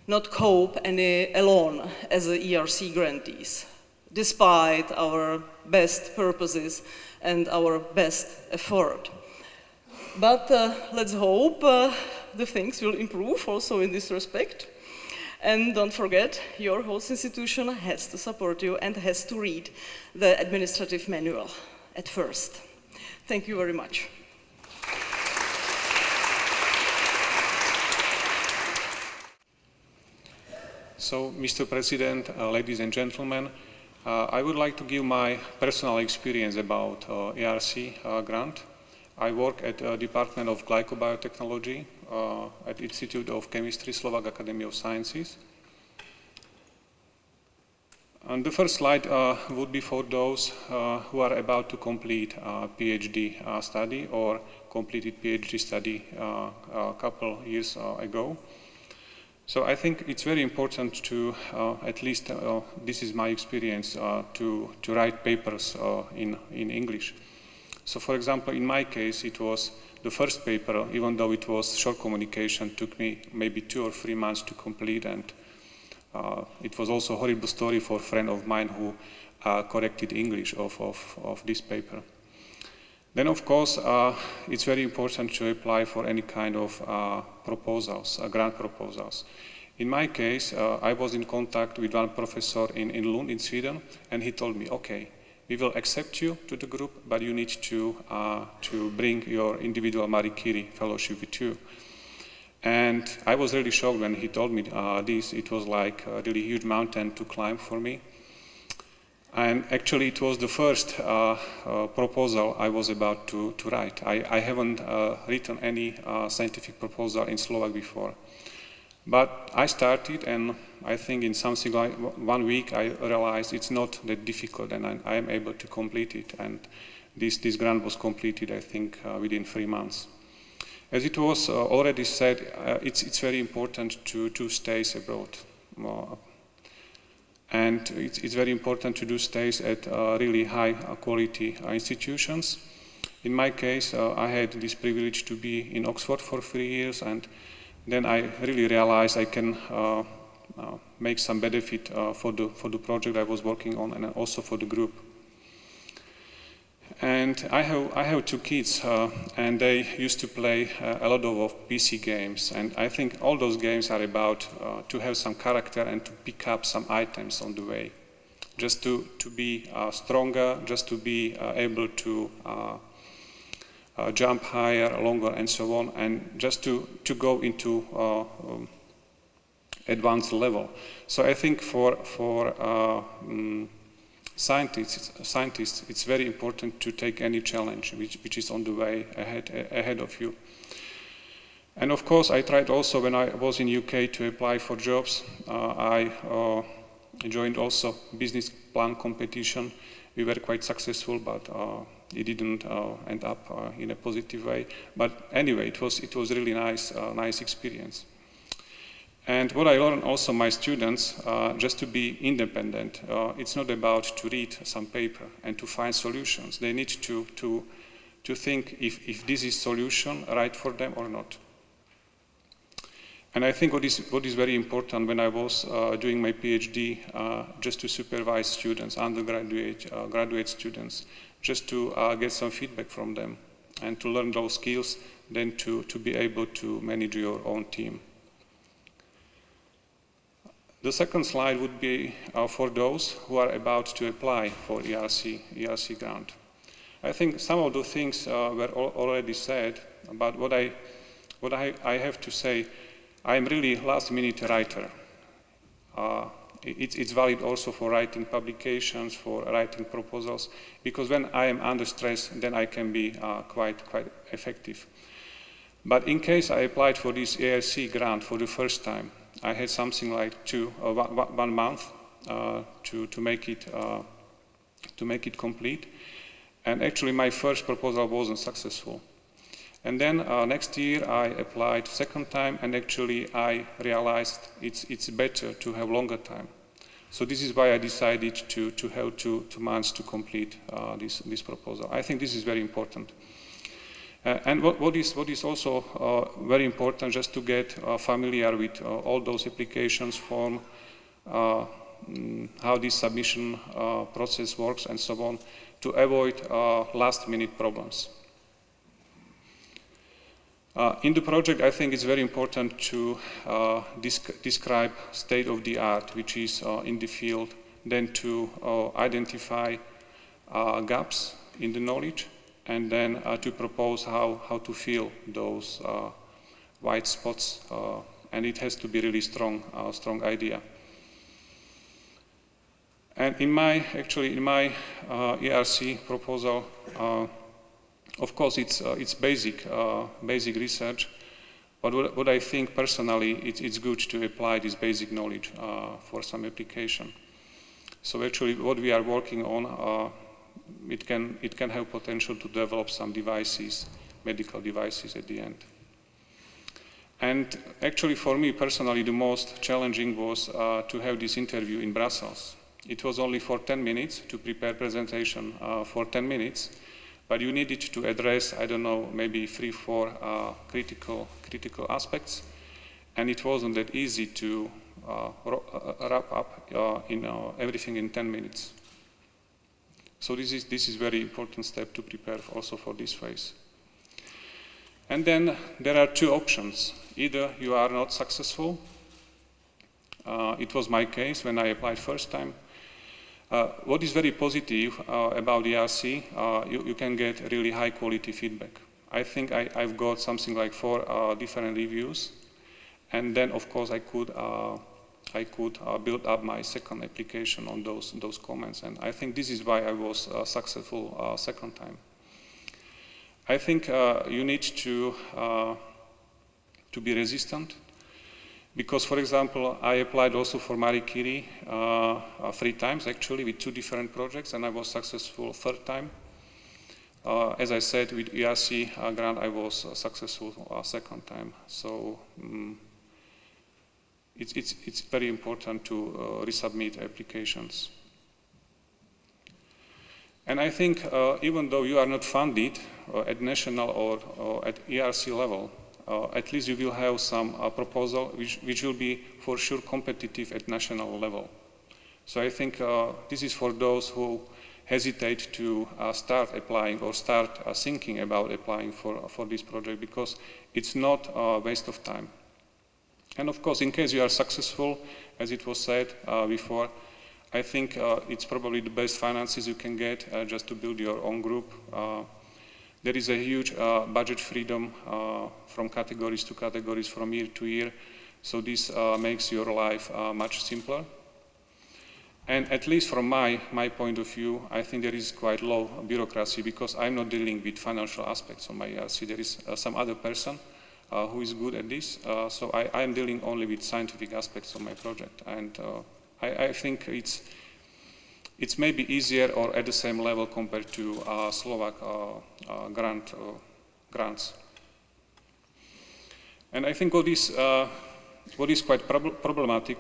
not cope any alone as a ERC grantees, despite our best purposes and our best effort. But let's hope the things will improve also in this respect. And don't forget, your host institution has to support you and has to read the administrative manual at first. Thank you very much. So, Mr. President, ladies and gentlemen, I would like to give my personal experience about ERC grant. I work at the Department of Glycobiotechnology at Institute of Chemistry, Slovak Academy of Sciences. And the first slide would be for those who are about to complete a PhD study or completed PhD study a couple years ago. So I think it's very important to, at least this is my experience, to write papers in English. So for example, in my case, it was the first paper, even though it was short communication, took me maybe 2 or 3 months to complete, and it was also a horrible story for a friend of mine who corrected English of this paper. Then of course, it's very important to apply for any kind of proposals, grant proposals. In my case, I was in contact with one professor in Lund in Sweden, and he told me, okay, we will accept you to the group, but you need to bring your individual Marie Curie fellowship with you. And I was really shocked when he told me this. It was like a really huge mountain to climb for me. And actually it was the first proposal I was about to write. I haven't written any scientific proposal in Slovak before. But I started, and I think in something like 1 week I realized it's not that difficult, and I am able to complete it. And this grant was completed, I think, within 3 months. As it was already said, it's very important to do stays abroad. And it's very important to do stays at really high quality institutions. In my case, I had this privilege to be in Oxford for 3 years, and then I really realized I can make some benefit for the project I was working on, and also for the group. And I have 2 kids, and they used to play a lot of PC games, and I think all those games are about to have some character and to pick up some items on the way, just to be stronger, just to be able to jump higher, longer, and so on, and just to go into advanced level. So I think for scientists, it's very important to take any challenge which is on the way ahead of you. And of course, I tried also when I was in UK to apply for jobs. I joined also business plan competition. We were quite successful, but it didn't end up in a positive way. But anyway, it was really nice experience. And what I learned also my students, just to be independent, it's not about to read some paper and to find solutions. They need to think if this is solution right for them or not. And I think what is very important when I was doing my PhD, just to supervise students, undergraduate, graduate students, just to get some feedback from them and to learn those skills, then to be able to manage your own team. The second slide would be for those who are about to apply for ERC grant. I think some of the things were already said, but what I have to say, I am really last-minute writer. It's valid also for writing publications, for writing proposals, because when I am under stress, then I can be quite effective. But in case I applied for this ERC grant for the first time, I had something like 1 month to make it complete, And actually my first proposal wasn't successful. And then next year I applied second time, and actually I realized it's better to have longer time. So this is why I decided to have two months to complete this proposal. I think this is very important. And what is also very important, just to get familiar with all those applications form, how this submission process works and so on, to avoid last-minute problems. In the project, I think it's very important to describe state-of-the-art, which is in the field, then to identify gaps in the knowledge, and then to propose how to fill those white spots, and it has to be really strong idea. And in my ERC proposal, of course, it's basic research, but what I think personally, it's good to apply this basic knowledge for some application. So actually, what we are working on, it can have potential to develop some devices, medical devices at the end. And actually, for me personally, the most challenging was to have this interview in Brussels. It was only for 10 minutes to prepare presentation for 10 minutes. But you needed to address, I don't know, maybe 3-4 critical aspects, and it wasn't that easy to wrap up everything in 10 minutes. So this is very important step to prepare also for this phase. And then there are two options. Either you are not successful. It was my case when I applied first time. What is very positive about the ERC, you can get really high quality feedback. I think I've got something like 4 different reviews, and then of course I could build up my second application on those comments, and I think this is why I was successful second time. I think you need to be resistant. Because, for example, I applied also for Marie Curie 3 times, actually, with 2 different projects, and I was successful third time. As I said, with ERC grant, I was successful second time. So it's very important to resubmit applications. And I think even though you are not funded at national or at ERC level, at least you will have some proposal which will be for sure competitive at national level. So I think this is for those who hesitate to start applying or start thinking about applying for this project, because it's not a waste of time. And of course, in case you are successful, as it was said before, I think it's probably the best finances you can get just to build your own group. There is a huge budget freedom from categories to categories, from year to year, so this makes your life much simpler. And at least from my point of view, I think there is quite low bureaucracy, because I'm not dealing with financial aspects of my ERC. There is some other person who is good at this, so I am dealing only with scientific aspects of my project. And I think it's maybe easier or at the same level compared to Slovak grants. And I think what is quite problematic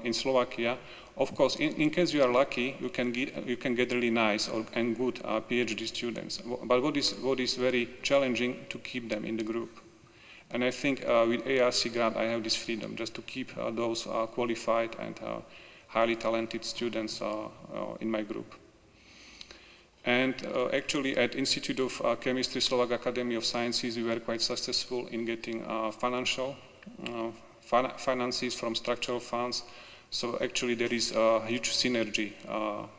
in Slovakia, of course, in case you are lucky, you can get really nice and good PhD students. But what is very challenging to keep them in the group. And I think with ARC grant, I have this freedom just to keep those qualified and highly talented students in my group. And actually at Institute of Chemistry, Slovak Academy of Sciences, we were quite successful in getting finances from structural funds. So actually there is a huge synergy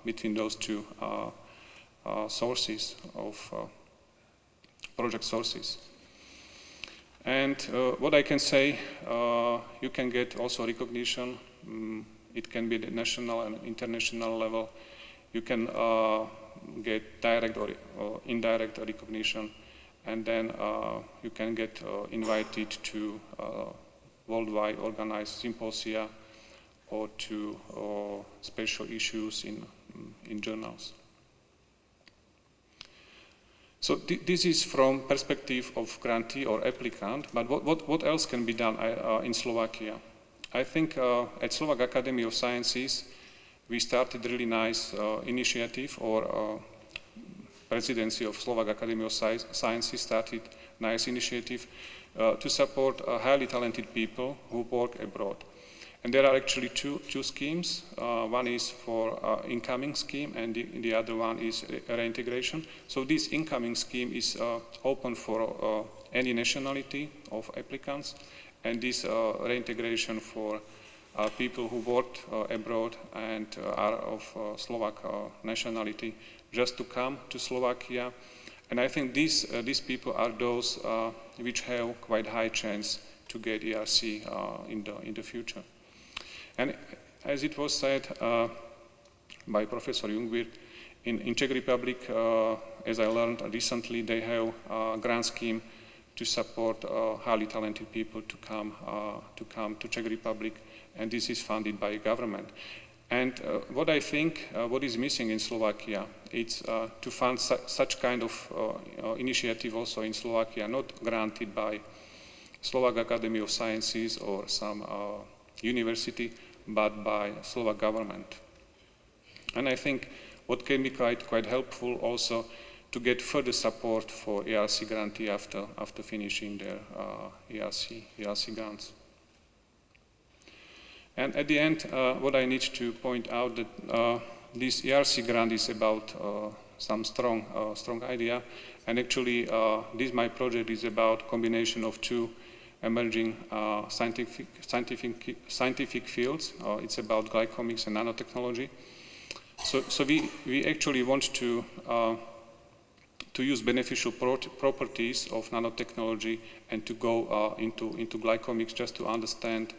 between those two sources of project sources. And what I can say, you can get also recognition. It can be at the national and international level. You can get direct or indirect recognition, and then you can get invited to worldwide organized symposia or to special issues in journals. So this is from perspective of grantee or applicant, but what else can be done in Slovakia? I think at Slovak Academy of Sciences we started really nice initiative, or presidency of Slovak Academy of Sciences started nice initiative to support highly talented people who work abroad. And there are actually two schemes. One is for incoming scheme, and the other one is reintegration. So this incoming scheme is open for any nationality of applicants, and this reintegration for people who worked abroad and are of Slovak nationality, just to come to Slovakia. And I think these people are those which have quite high chance to get ERC in the future. And as it was said by Professor Jungwirth, in Czech Republic, as I learned recently, they have a grant scheme to support highly talented people to come to Czech Republic, and this is funded by government. And what I think, what is missing in Slovakia, it's to fund such kind of initiative also in Slovakia, not granted by Slovak Academy of Sciences or some university, but by Slovak government. And I think what can be quite helpful also to get further support for ERC grantee after finishing their ERC grants. And at the end, what I need to point out that this ERC grant is about some strong idea, and actually my project is about combination of two emerging scientific fields. It's about glycomics and nanotechnology. So we actually want to use beneficial properties of nanotechnology and to go into glycomics, just to understand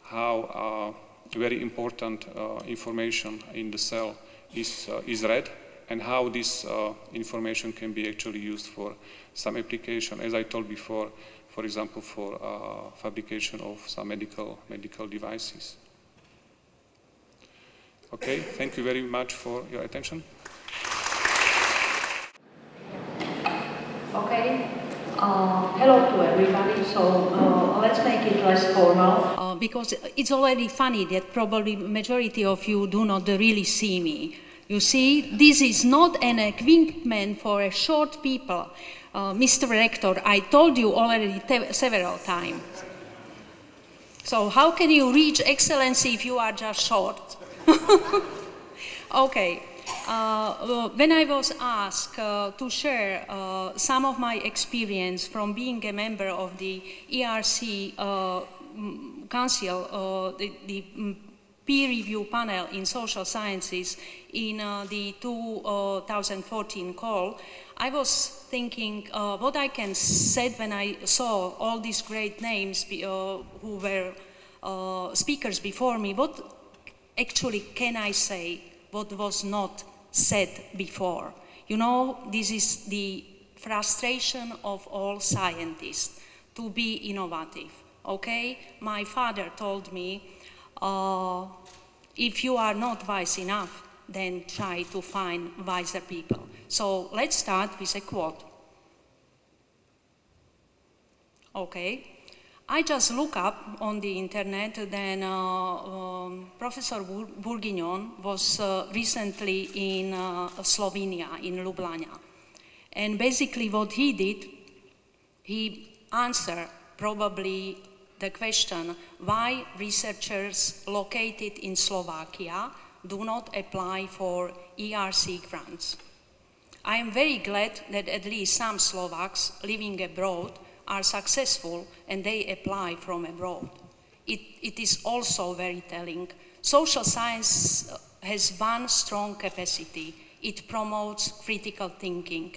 how very important information in the cell is read, and how this information can be actually used for some application, as I told before, for example, for fabrication of some medical devices. Okay, thank you very much for your attention. Okay, hello to everybody. So let's make it less formal. Because it's already funny that probably majority of you do not really see me. You see, this is not an equipment for a short people. Mr. Rector, I told you already several times. So how can you reach excellency if you are just short? Okay. When I was asked to share some of my experience from being a member of the ERC Council, the peer review panel in social sciences in the 2014 call, I was thinking what I can say when I saw all these great names who were speakers before me. What actually can I say what was not said before? You know, this is the frustration of all scientists, to be innovative, okay? My father told me, if you are not wise enough, then try to find wiser people. So let's start with a quote. Okay. I just look up on the internet, then Professor Bourguignon was recently in Slovenia, in Ljubljana. And basically what he did, he answered probably the question why researchers located in Slovakia do not apply for ERC grants. I am very glad that at least some Slovaks living abroad are successful and they apply from abroad. It is also very telling. Social science has one strong capacity. It promotes critical thinking.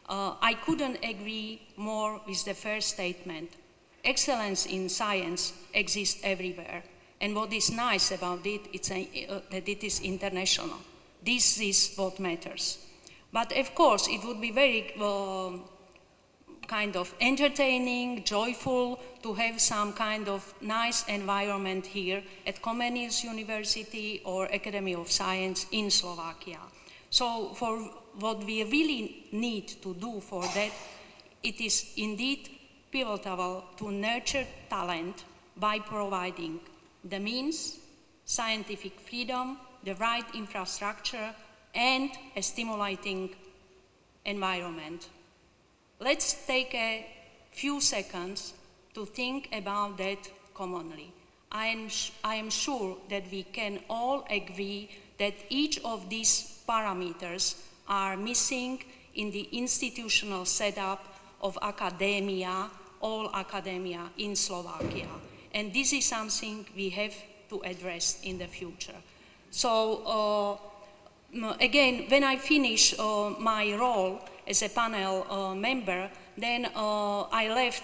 I couldn't agree more with the first statement. Excellence in science exists everywhere. And what is nice about it, that it is international. This is what matters. But of course, it would be very kind of entertaining, joyful to have some kind of nice environment here at Komenského University or Academy of Science in Slovakia. So for what we really need to do for that, it is indeed pivotal to nurture talent by providing the means, scientific freedom, the right infrastructure, and a stimulating environment. Let's take a few seconds to think about that commonly. I am sure that we can all agree that each of these parameters are missing in the institutional setup of academia, all academia in Slovakia. And this is something we have to address in the future. So again, when I finish my role as a panel member, then I left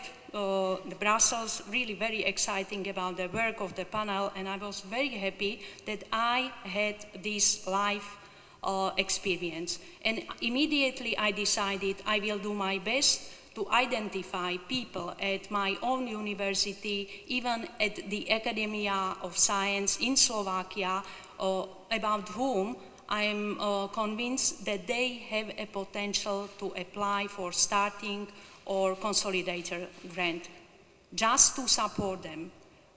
Brussels, really very exciting about the work of the panel, and I was very happy that I had this life experience. And immediately I decided I will do my best to identify people at my own university, even at the Academia of Science in Slovakia, about whom I am convinced that they have a potential to apply for starting or consolidator grant, just to support them.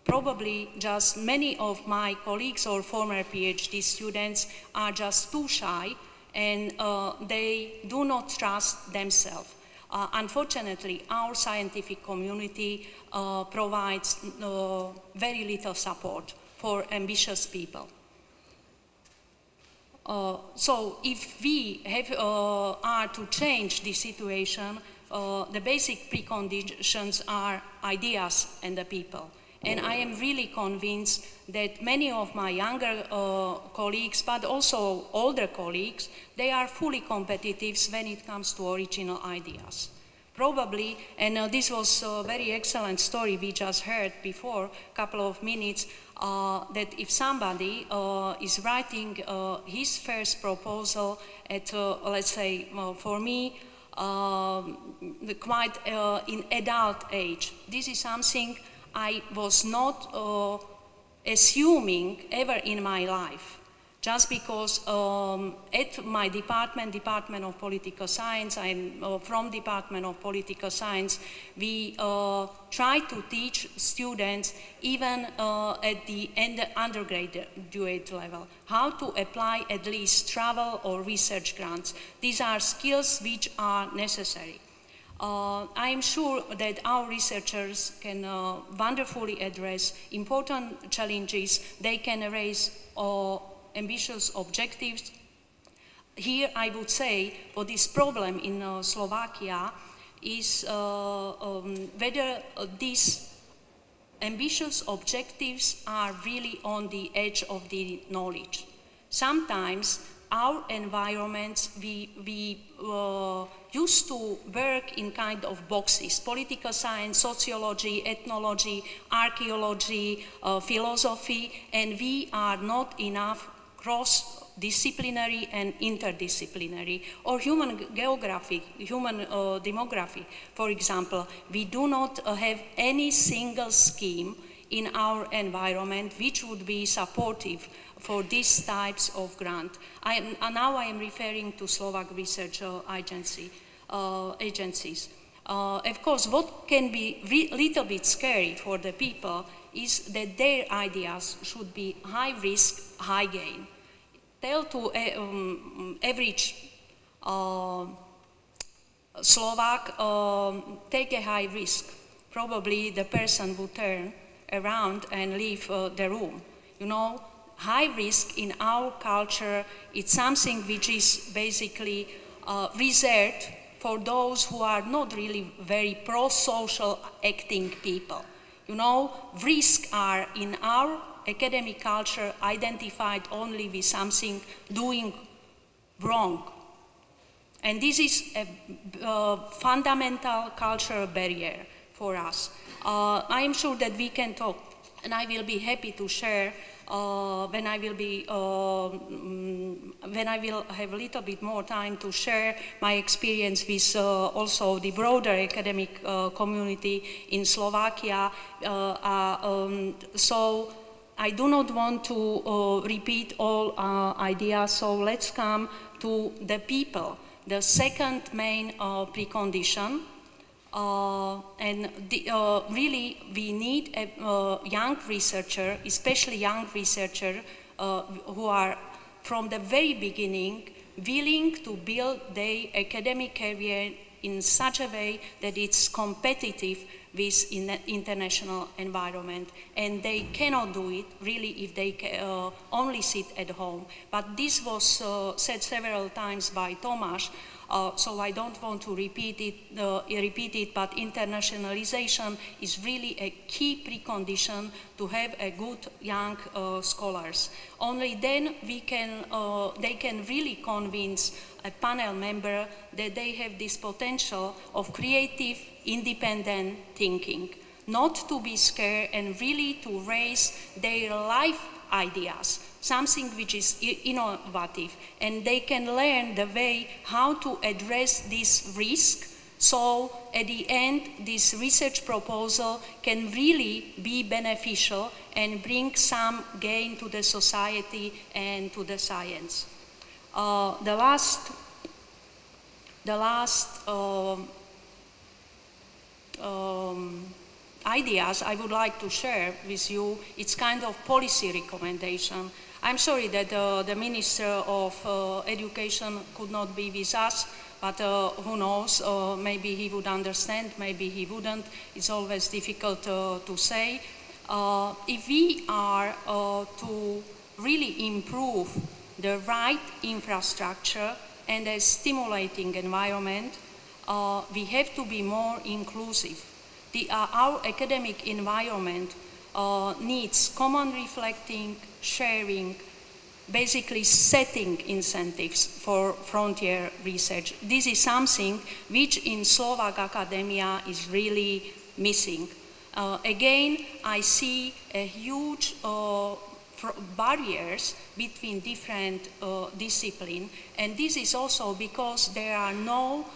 Probably just many of my colleagues or former PhD students are just too shy and they do not trust themselves. Unfortunately, our scientific community provides very little support for ambitious people. So if we are to change the situation, the basic preconditions are ideas and the people. And I am really convinced that many of my younger colleagues, but also older colleagues, they are fully competitive when it comes to original ideas. Probably, and this was a very excellent story we just heard before, a couple of minutes, that if somebody is writing his first proposal at, let's say, for me, quite in adult age, this is something I was not assuming ever in my life. Just because at my department of Political Science, I'm from Department of Political Science, we try to teach students even at the undergraduate level how to apply at least travel or research grants. These are skills which are necessary. I am sure that our researchers can wonderfully address important challenges. They can raise ambitious objectives. Here I would say what this problem in Slovakia is whether these ambitious objectives are really on the edge of the knowledge. Sometimes our environments, we used to work in kind of boxes: political science, sociology, ethnology, archaeology, philosophy, and we are not enough cross-disciplinary and interdisciplinary, or human geography, human demography. For example, we do not have any single scheme in our environment which would be supportive for these types of grant. Now I am referring to Slovak research agencies. Of course, what can be a little bit scary for the people is that their ideas should be high risk, high gain. Tell to average Slovak, take a high risk. Probably the person would turn around and leave the room. You know, high risk in our culture, it's something which is basically reserved for those who are not really very pro-social acting people. You know, risks are in our academic culture identified only with something doing wrong. And this is a fundamental cultural barrier for us. I am sure that we can talk, and I will be happy to share when I will have a little bit more time to share my experience with also the broader academic community in Slovakia. So I do not want to repeat all ideas, so let's come to the people. The second main precondition, really we need a young researcher, especially young researcher who are from the very beginning willing to build their academic career in such a way that it's competitive with international environment, and they cannot do it really if they only sit at home. But this was said several times by Tomáš, so I don't want to repeat it, but internationalization is really a key precondition to have a good young scholars. Only then they can really convince a panel member that they have this potential of creative, independent thinking, not to be scared and really to raise their life ideas, something which is innovative, and they can learn the way how to address this risk. So at the end, this research proposal can really be beneficial and bring some gain to the society and to the science. The last ideas I would like to share with you, it's kind of policy recommendation. I'm sorry that the Minister of Education could not be with us, but who knows, maybe he would understand, maybe he wouldn't. It's always difficult to say. If we are to really improve the right infrastructure and a stimulating environment, we have to be more inclusive. Our academic environment needs common reflecting, sharing, basically setting incentives for frontier research. This is something which in Slovak academia is really missing. Again, I see a huge barriers between different disciplines, and this is also because there are no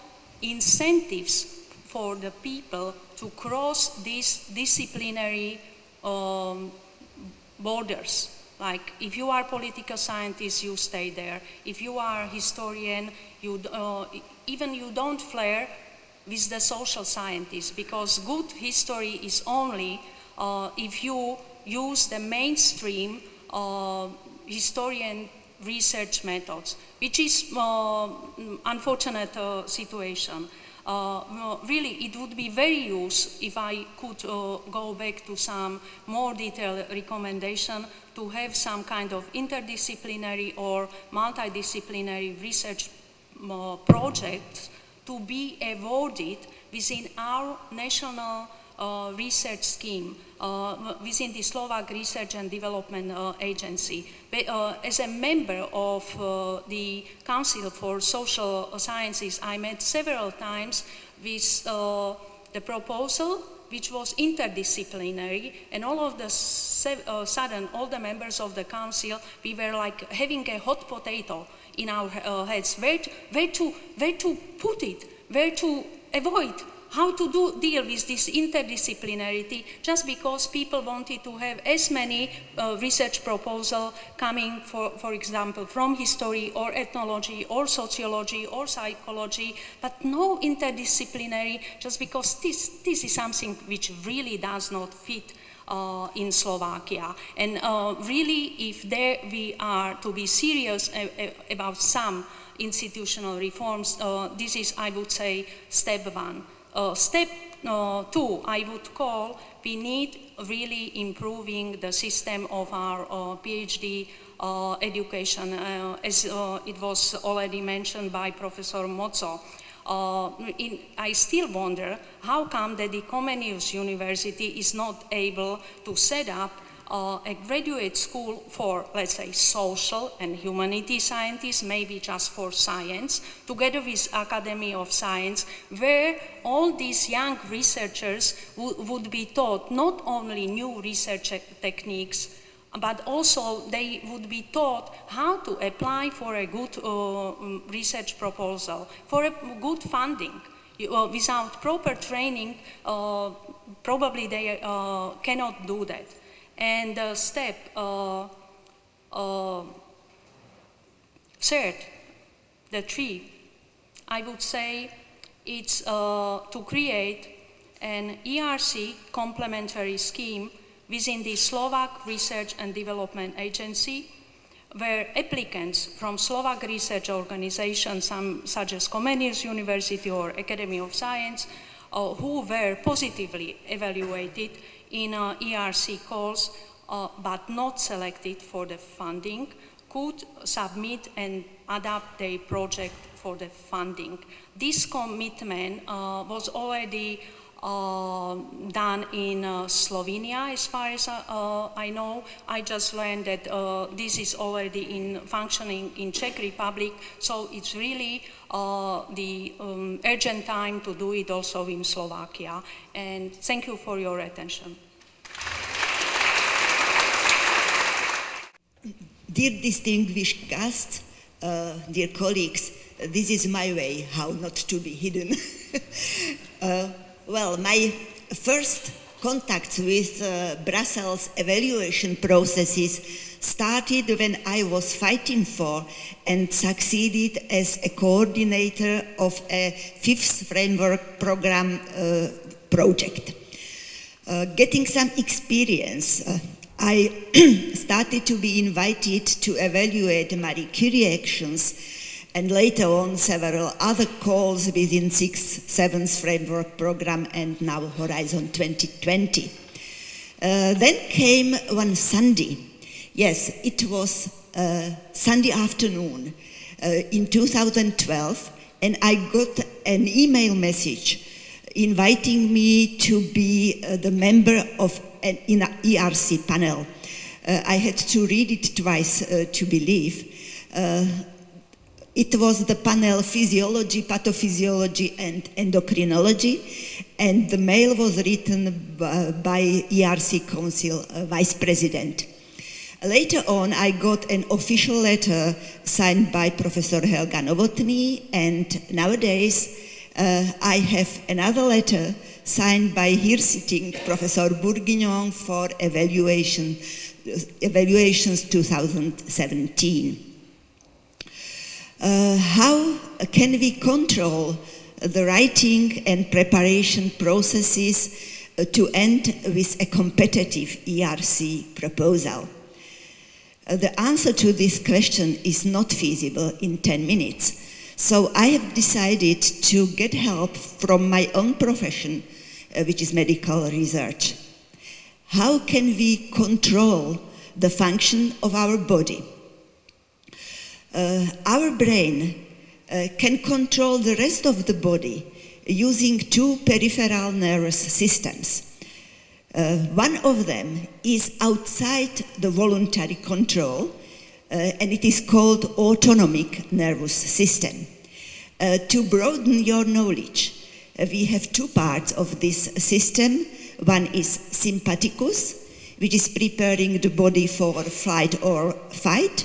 incentives for the people to cross these disciplinary borders. Like if you are political scientist, you stay there. If you are a historian, even you don't flare with the social scientists, because good history is only if you use the mainstream historian research methods, which is unfortunate situation. Really, it would be very useful if I could go back to some more detailed recommendation to have some kind of interdisciplinary or multidisciplinary research projects to be awarded within our national research scheme, within the Slovak Research and Development Agency. As a member of the Council for Social Sciences, I met several times with the proposal which was interdisciplinary, and all of the sudden, all the members of the council, we were like having a hot potato in our heads, where to put it, where to avoid, how to deal with this interdisciplinarity, just because people wanted to have as many research proposals coming, for example, from history or ethnology or sociology or psychology, but no interdisciplinary, just because this is something which really does not fit in Slovakia. And really, if we are to be serious about some institutional reforms, this is, I would say, step one. Step two, I would call, we need really improving the system of our PhD education, as it was already mentioned by Professor Moco. I still wonder how come that the Comenius University is not able to set up a graduate school for, let's say, social and humanity scientists, maybe just for science, together with Academy of Science, where all these young researchers would be taught not only new research techniques, but also they would be taught how to apply for a good research proposal, for a good funding. Without proper training, probably they cannot do that. And step third, the three, I would say it's to create an ERC complementary scheme within the Slovak Research and Development Agency, where applicants from Slovak research organizations, such as Komenského University or Académiou of Science, who were positively evaluated in ERC calls, but not selected for the funding, could submit and adapt their project for the funding. This commitment was already done in Slovenia, as far as I know. I just learned that this is already in functioning in Czech Republic, so it's really the urgent time to do it also in Slovakia. And thank you for your attention. Dear distinguished guests, dear colleagues, this is my way how not to be hidden. Well, my first contacts with Brussels evaluation processes started when I was fighting for and succeeded as a coordinator of a fifth framework program project. Getting some experience, I started to be invited to evaluate Marie Curie actions, and later on several other calls within 6th, 7th framework program and now Horizont 2020. Then came one Sunday. Yes, it was Sunday afternoon in 2012, and I got an email message inviting me to be the member of an ERC panel. I had to read it twice to believe. It was the panel Physiology, Pathophysiology and Endocrinology, and the mail was written by ERC Council Vice President. Later on, I got an official letter signed by Professor Helga Novotný, and nowadays I have another letter signed by here sitting Professor Bourguignon for evaluations 2017. How can we control the writing and preparation processes to end with a competitive ERC proposal? The answer to this question is not feasible in 10 minutes. So I have decided to get help from my own profession, which is medical research. How can we control the function of our body? Our brain can control the rest of the body using two peripheral nervous systems. One of them is outside the voluntary control, and it is called autonomic nervous system. To broaden your knowledge, we have two parts of this system. One is sympathicus, which is preparing the body for flight or fight,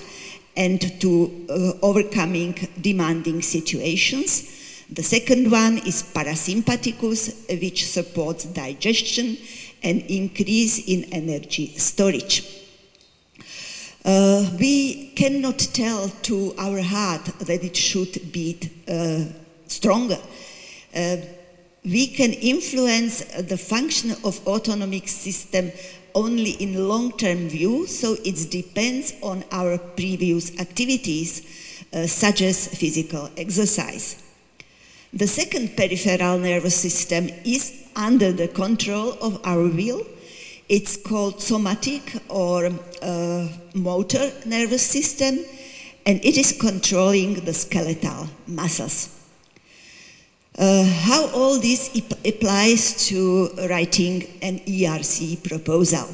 and to overcoming demanding situations. The second one is parasympathicus, which supports digestion and increase in energy storage. We cannot tell to our heart that it should beat stronger. We can influence the function of autonomic system only in long-term view, so it depends on our previous activities, such as physical exercise. The second peripheral nervous system is under the control of our will. It's called somatic or motor nervous system, and it is controlling the skeletal muscles. How all this applies to writing an ERC proposal.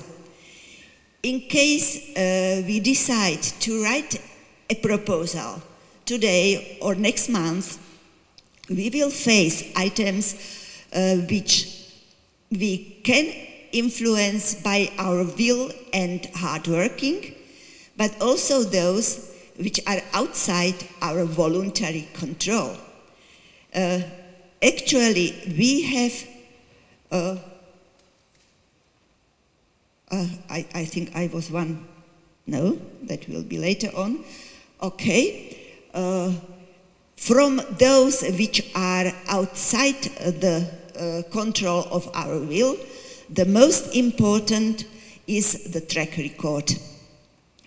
In case we decide to write a proposal today or next month, we will face items which we can influence by our will and hard working, but also those which are outside our voluntary control. Actually, we have I think I was one. No, that will be later on. Okay. From those which are outside the control of our will, the most important is the track record.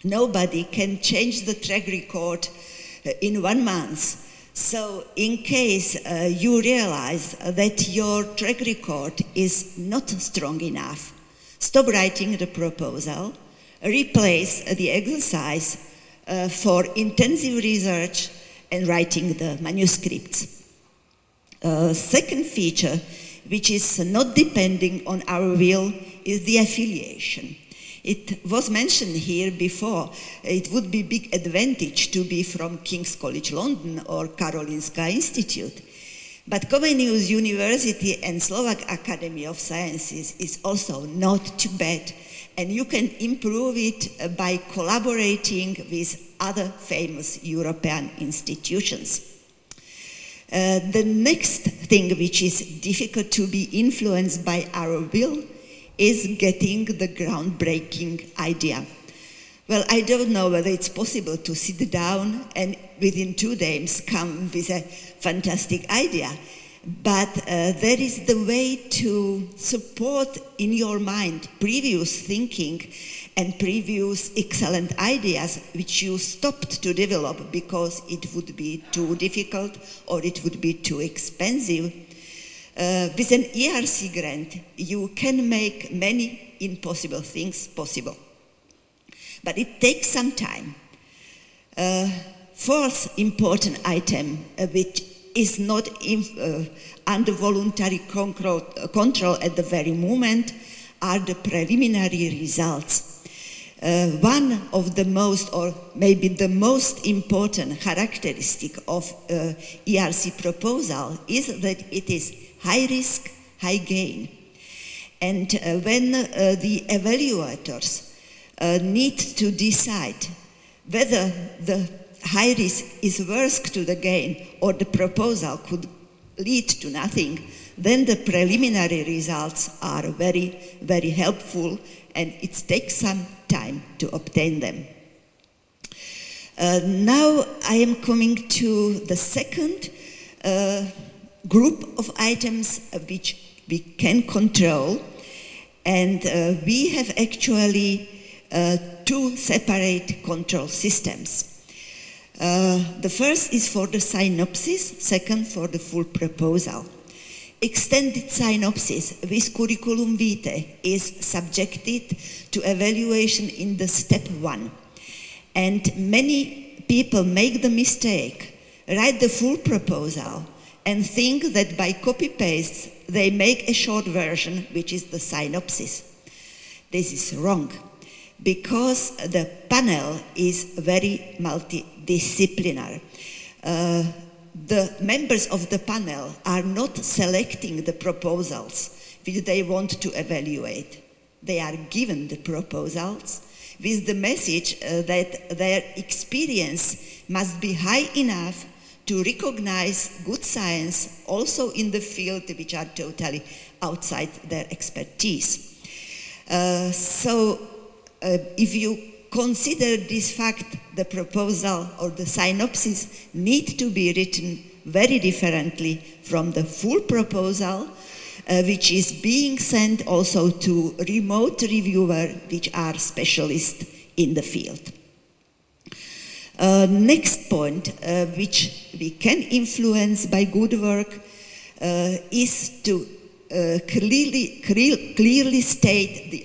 Nobody can change the track record in 1 month. So in case you realize that your track record is not strong enough, stop writing the proposal, replace the exercise for intensive research and writing the manuscripts. Second feature, which is not depending on our will, is the affiliation. It was mentioned here before, it would be a big advantage to be from King's College London or Karolinska Institute. But Comenius University and Slovak Academy of Sciences is also not too bad, and you can improve it by collaborating with other famous European institutions. The next thing which is difficult to be influenced by our will is getting the groundbreaking idea. Well, I don't know whether it's possible to sit down and within 2 days come with a fantastic idea, but there is the way to support in your mind previous thinking and previous excellent ideas which you stopped to develop because it would be too difficult or it would be too expensive. With an ERC grant, you can make many impossible things possible. But it takes some time. Fourth important item, which is not under voluntary control at the very moment, are the preliminary results. One of the most, or maybe the most important characteristic of ERC proposal is that it is high risk, high gain. And when the evaluators need to decide whether the high risk is worth to the gain or the proposal could lead to nothing, then the preliminary results are very, very helpful, and it takes some time to obtain them. Now I am coming to the second group of items which we can control, and we have actually 2 separate control systems. The first is for the synopsis, second for the full proposal. Extended synopsis with curriculum vitae is subjected to evaluation in the step 1. And many people make the mistake, write the full proposal, and think that by copy-paste they make a short version, which is the synopsis. This is wrong, because the panel is very multidisciplinary. The members of the panel are not selecting the proposals which they want to evaluate. They are given the proposals with the message that their experience must be high enough to recognize good science also in the field which are totally outside their expertise. If you consider this fact, the proposal or the synopsis need to be written very differently from the full proposal, which is being sent also to remote reviewers which are specialists in the field. Next point, which we can influence by good work, is to clearly state the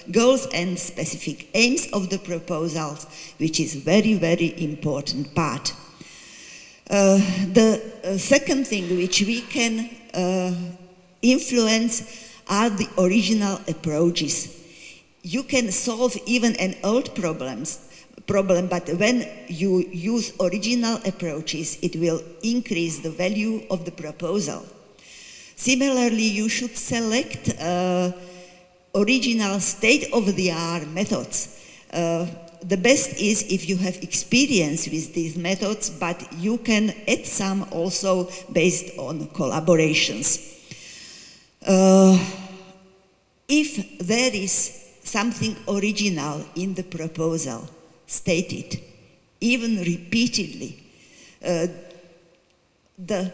goals and specific aims of the proposals, which is very, very important part. The second thing which we can influence are the original approaches. You can solve even an old problem, but when you use original approaches, it will increase the value of the proposal. Similarly, you should select original state-of-the-art methods. The best is if you have experience with these methods, but you can add some also based on collaborations. if there is something original in the proposal stated, even repeatedly, the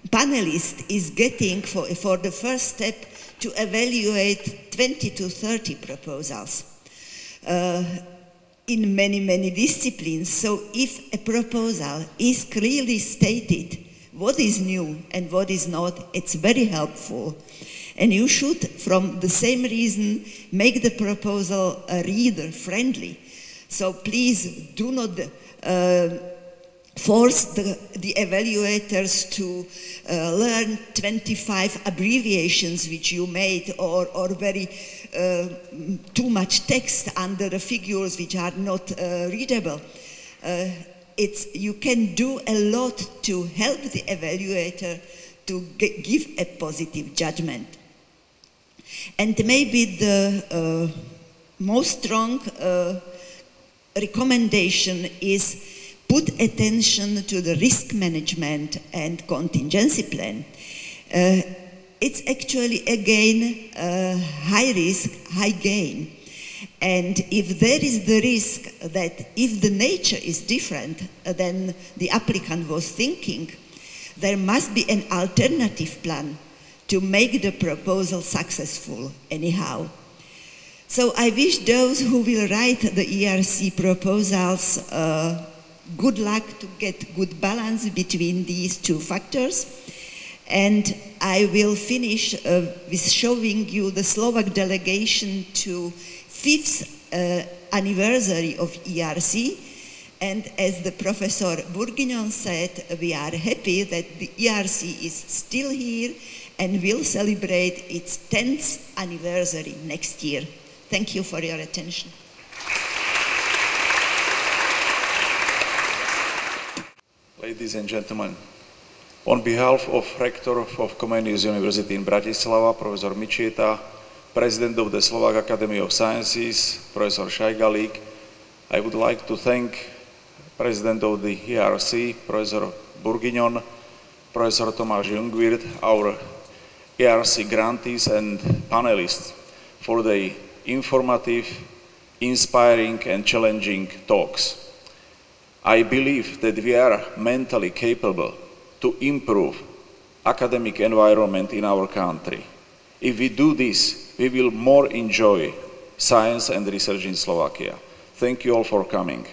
panelist is getting for the first step to evaluate 20 to 30 proposals in many disciplines. So if a proposal is clearly stated what is new and what is not, it's very helpful. And you should, from the same reason, make the proposal reader-friendly. So please do not force the evaluators to learn 25 abbreviations which you made, or very too much text under the figures which are not readable. You can do a lot to help the evaluator to give a positive judgment. And maybe the most strong recommendation is put attention to the risk management and contingency plan. It's actually, again, high risk, high gain. And if there is the risk that if the nature is different than the applicant was thinking, there must be an alternative plan to make the proposal successful anyhow. So I wish those who will write the ERC proposals good luck to get good balance between these two factors. And I will finish with showing you the Slovak delegation to 5th anniversary of ERC. And as the Professor Bourguignon said, we are happy that the ERC is still here and will celebrate its 10th anniversary next year. Thank you for your attention. Ladies and gentlemen, on behalf of Rector of Comenius University in Bratislava, Professor Mičieta, President of the Slovak Academy of Sciences, Professor Šajgalík, I would like to thank President of the ERC, Professor Bourguignon, Professor Tomáš Jungwirth, our ERC grantees and panelists for the informative, inspiring and challenging talks. I believe that we are mentally capable to improve academic environment in our country. If we do this, we will more enjoy science and research in Slovakia. Thank you all for coming.